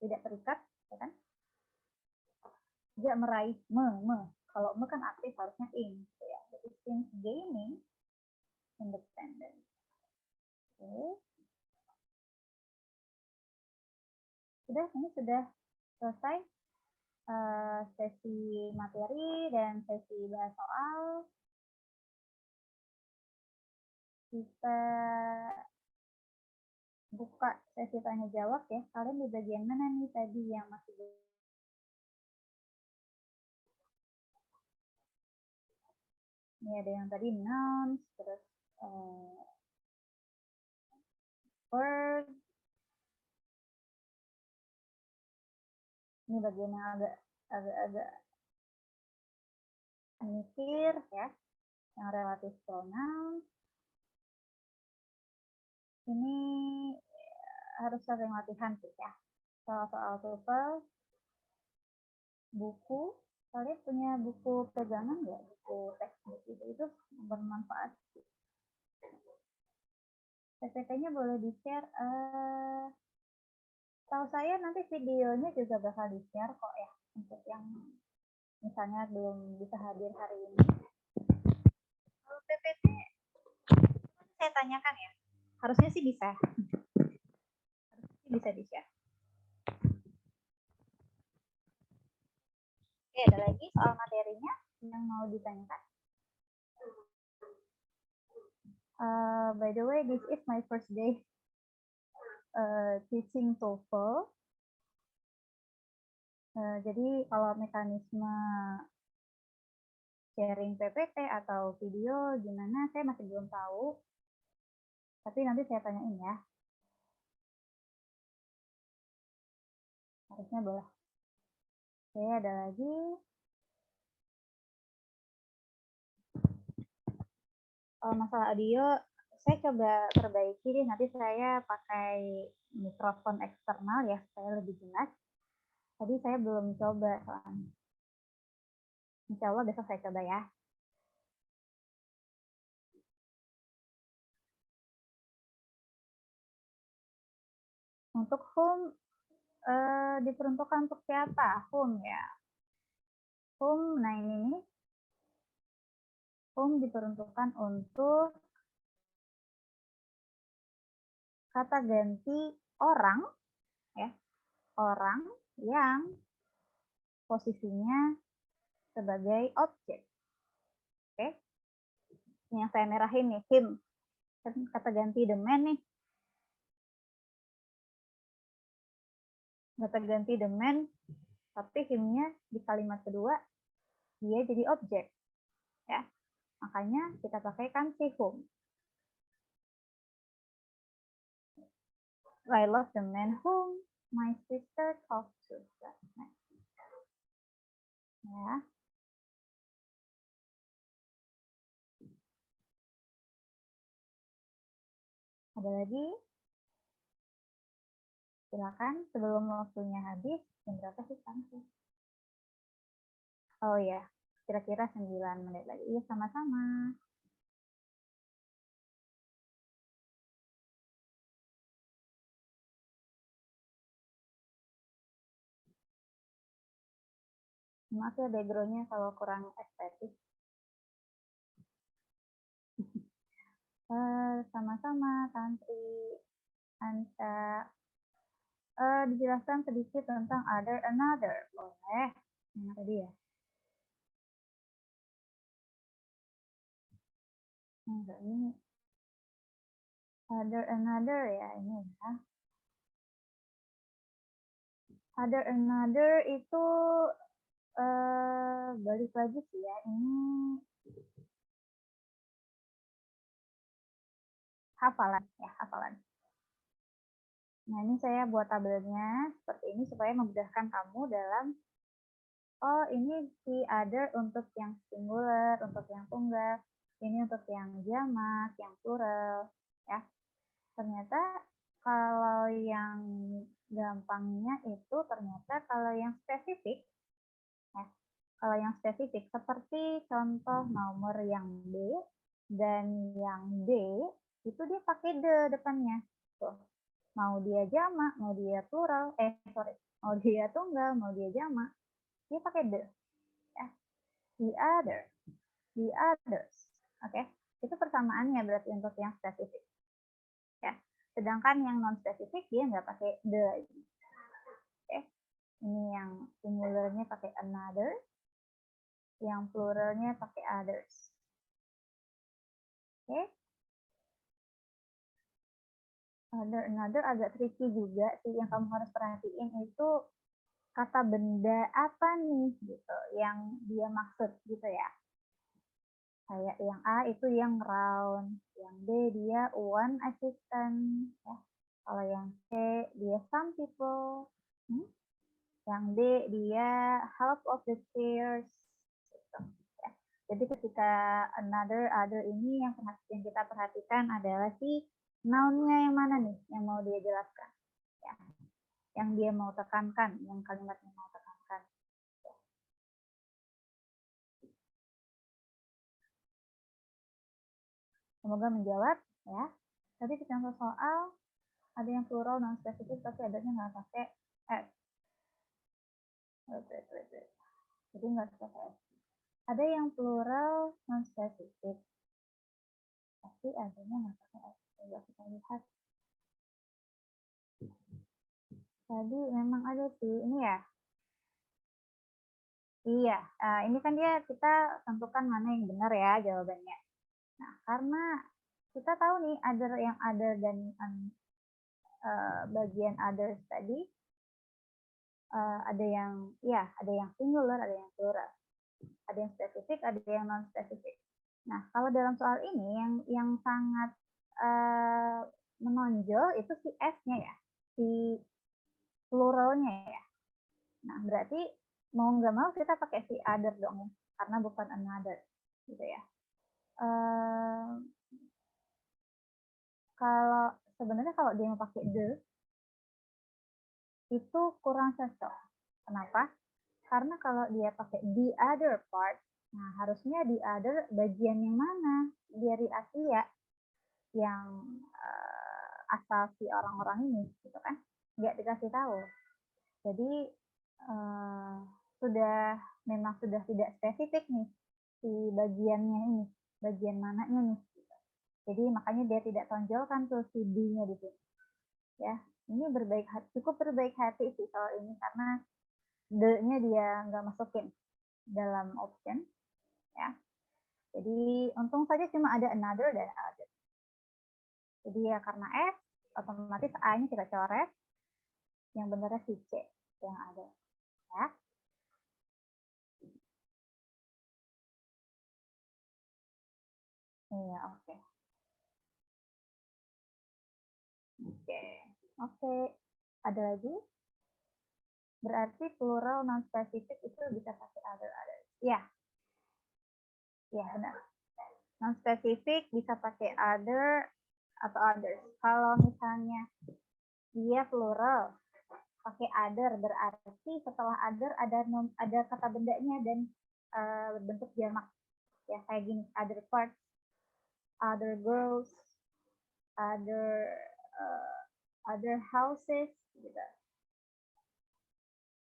tidak terikat, ya kan? Sejak meraih kalau kan aktif harusnya in, gitu ya. Jadi since gaining independent. Oke. Ini sudah selesai sesi materi dan sesi bahas soal. Kita buka sesi tanya jawab ya. Kalian di bagian mana nih tadi yang masih ini ada yang tadi nouns, terus verb. Ini bagian yang agak mikir ya, yang relatif pronoun. Ini harus sering latihan sih ya. Soal-soal TOEFL, buku. Kalian punya buku pegangan nggak? Buku textbook itu bermanfaat. PPT-nya boleh di-share. Tahu saya nanti videonya juga bakal di-share kok ya, untuk yang misalnya belum bisa hadir hari ini. Kalau PPT saya tanyakan ya, harusnya sih bisa. Harusnya bisa di-share. Oke, ada lagi soal materinya yang mau ditanyakan? By the way, this is my first day teaching TOEFL. Jadi kalau mekanisme sharing PPT atau video gimana, saya masih belum tahu. Tapi nanti saya tanyain ya. Harusnya boleh. Oke, ada lagi. Masalah audio, saya coba perbaiki deh. Nanti saya pakai mikrofon eksternal ya, supaya lebih jelas. Tadi saya belum coba soalnya. Insya Allah besok saya coba ya. Untuk whom diperuntukkan untuk siapa? Whom ya. Whom, nah ini whom diperuntukkan untuk kata ganti orang ya. Orang yang posisinya sebagai objek. Oke. Yang saya merahin nih, him. Kata ganti the man nih. Kata ganti the man, tapi himnya di kalimat kedua dia jadi objek. Ya. Makanya kita pakai kan si whom. I love the man whom my sister talked to last night. Ya. Ada lagi? Silakan sebelum waktunya habis. Jam berapa sih sekarang sih? Oh ya, kira-kira 9 menit lagi. Iya, sama-sama. Maaf ya background-nya kalau kurang estetik. Sama-sama, Tantri, Anca. Dijelaskan sedikit tentang other another. Boleh. Yang tadi ya. Enggak, ini. Other another ya, ini ya. Other another itu balik lagi sih ya. Ini hafalan ya, hafalan. Nah, ini saya buat tabelnya seperti ini supaya memudahkan kamu dalam oh, ini si other untuk yang singular, untuk yang tunggal, ini untuk yang jamak, yang plural, ya. Ternyata kalau yang gampangnya itu ternyata kalau yang spesifik, ya, kalau yang spesifik seperti contoh nomor yang B dan yang D itu dia pakai the depannya, tuh. Mau dia jamak, mau dia plural, mau dia tunggal, mau dia jamak, dia pakai the. Ya. The other, the others. Oke, itu persamaannya berarti untuk yang spesifik. Ya, sedangkan yang non spesifik dia nggak pakai the lagi. Oke, ini yang singularnya pakai another, yang pluralnya pakai others. Oke, another agak tricky juga sih, yang kamu harus perhatiin itu kata benda apa nih gitu yang dia maksud gitu ya. Kayak yang A itu yang round, yang B dia one assistant, ya. Kalau yang C dia some people, yang D dia half of the chairs. Gitu, ya. Jadi ketika another, other ini yang kita perhatikan adalah si noun-nya yang mana nih yang mau dia jelaskan, ya. Yang dia mau tekankan, yang kalimatnya mau tekankan. Semoga menjawab ya. Tadi di contoh soal ada yang plural non spesifik tapi adanya nggak pakai s. Jadi nggak pakai s. Ada yang plural non spesifik tapi adanya nggak pakai s. Coba kita lihat. Tadi memang ada sih ini ya. Iya, ini kan kita tentukan mana yang benar ya jawabannya. Nah, karena kita tahu nih yang other dan bagian others tadi ada yang singular, ada yang plural, ada yang spesifik, ada yang non spesifik. Nah, kalau dalam soal ini yang sangat menonjol itu si s-nya ya, si pluralnya ya. Nah, berarti mau nggak mau kita pakai si other dong ya, karena bukan another, gitu ya. Sebenarnya kalau dia mau pakai the itu kurang cocok. Kenapa? Karena kalau dia pakai the other part, nah harusnya the other bagian yang mana dari Asia yang asal si orang-orang ini, gitu kan? Nggak dikasih tahu. Jadi memang sudah tidak spesifik nih si bagiannya ini, bagian mananya nih. Jadi makanya dia tidak tonjolkan tuh si D-nya di sini. Ya, ini cukup berbaik hati sih soal ini karena the-nya dia nggak masukin dalam option. Ya, jadi untung saja cuma ada another dan other. Jadi ya karena S, otomatis A-nya kita coret, yang benarnya si C yang ada. Ya. Iya, oke. Oke. Oke, ada lagi? Berarti plural non spesifik itu bisa pakai other. Ya, ya benar. Non spesifik bisa pakai other atau others. Kalau misalnya dia plural pakai other, berarti setelah other ada kata bendanya dan berbentuk jamak. Ya kayak gini, other parts, other girls, other houses gitu.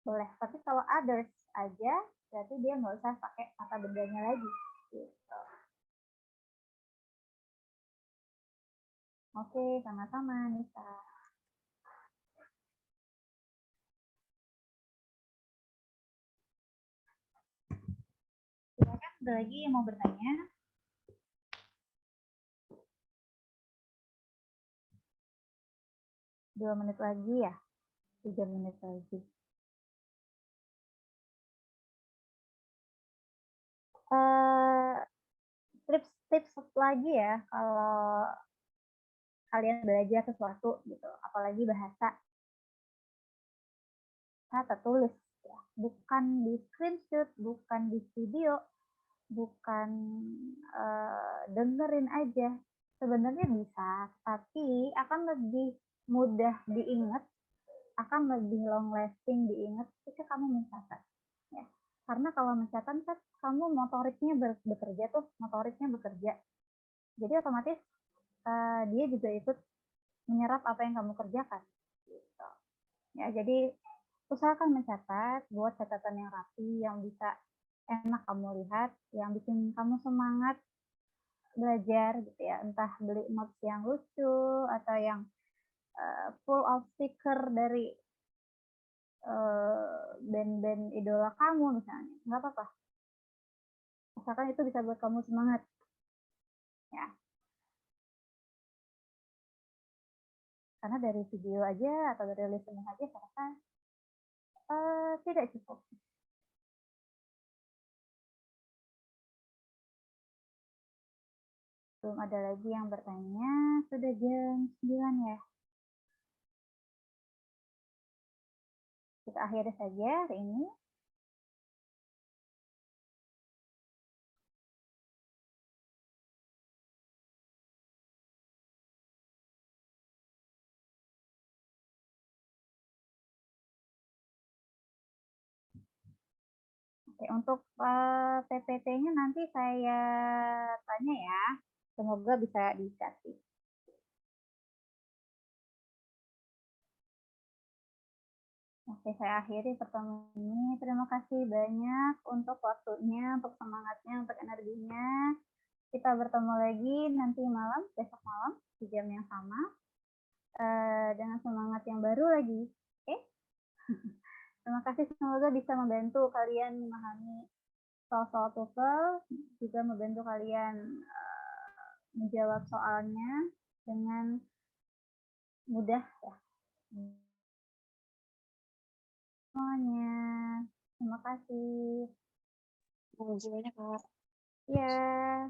Boleh, tapi kalau others aja berarti dia nggak usah pakai kata bendanya lagi gitu. Oke, sama-sama Nisa. Silakan, ada lagi yang mau bertanya? Dua menit lagi ya? 3 menit lagi. Tips lagi ya kalau kalian belajar sesuatu gitu, apalagi bahasa tertulis ya, bukan di screenshot, bukan di video, bukan dengerin aja. Sebenarnya bisa, tapi akan lebih mudah diingat, akan lebih long lasting diingat ketika kamu mencatat. Ya. Karena kalau mencatat kan kamu motoriknya bekerja tuh, motoriknya bekerja. Jadi otomatis dia juga ikut menyerap apa yang kamu kerjakan. Gitu. Ya, jadi usahakan mencatat, buat catatan yang rapi, yang bisa enak kamu lihat, yang bikin kamu semangat belajar gitu ya. Entah beli notes yang lucu atau yang full of stiker dari band-band idola kamu misalnya, nggak apa-apa. Asalkan itu bisa buat kamu semangat. Ya. Karena dari video aja atau dari listening aja saya rasa tidak cukup. Belum ada lagi yang bertanya, sudah jam 9 ya. Kita akhiri saja hari ini. Oke, untuk PPT-nya nanti saya tanya ya. Semoga bisa dikasih. Oke, saya akhiri pertemuan ini. Terima kasih banyak untuk waktunya, untuk semangatnya, untuk energinya. Kita bertemu lagi nanti malam, besok malam, di jam yang sama. Dengan semangat yang baru lagi. Oke? Terima kasih, semoga bisa membantu kalian memahami soal-soal TOEFL, juga membantu kalian menjawab soalnya dengan mudah ya. Semuanya. Terima kasih. Terima kasih banyak, Kak. Ya.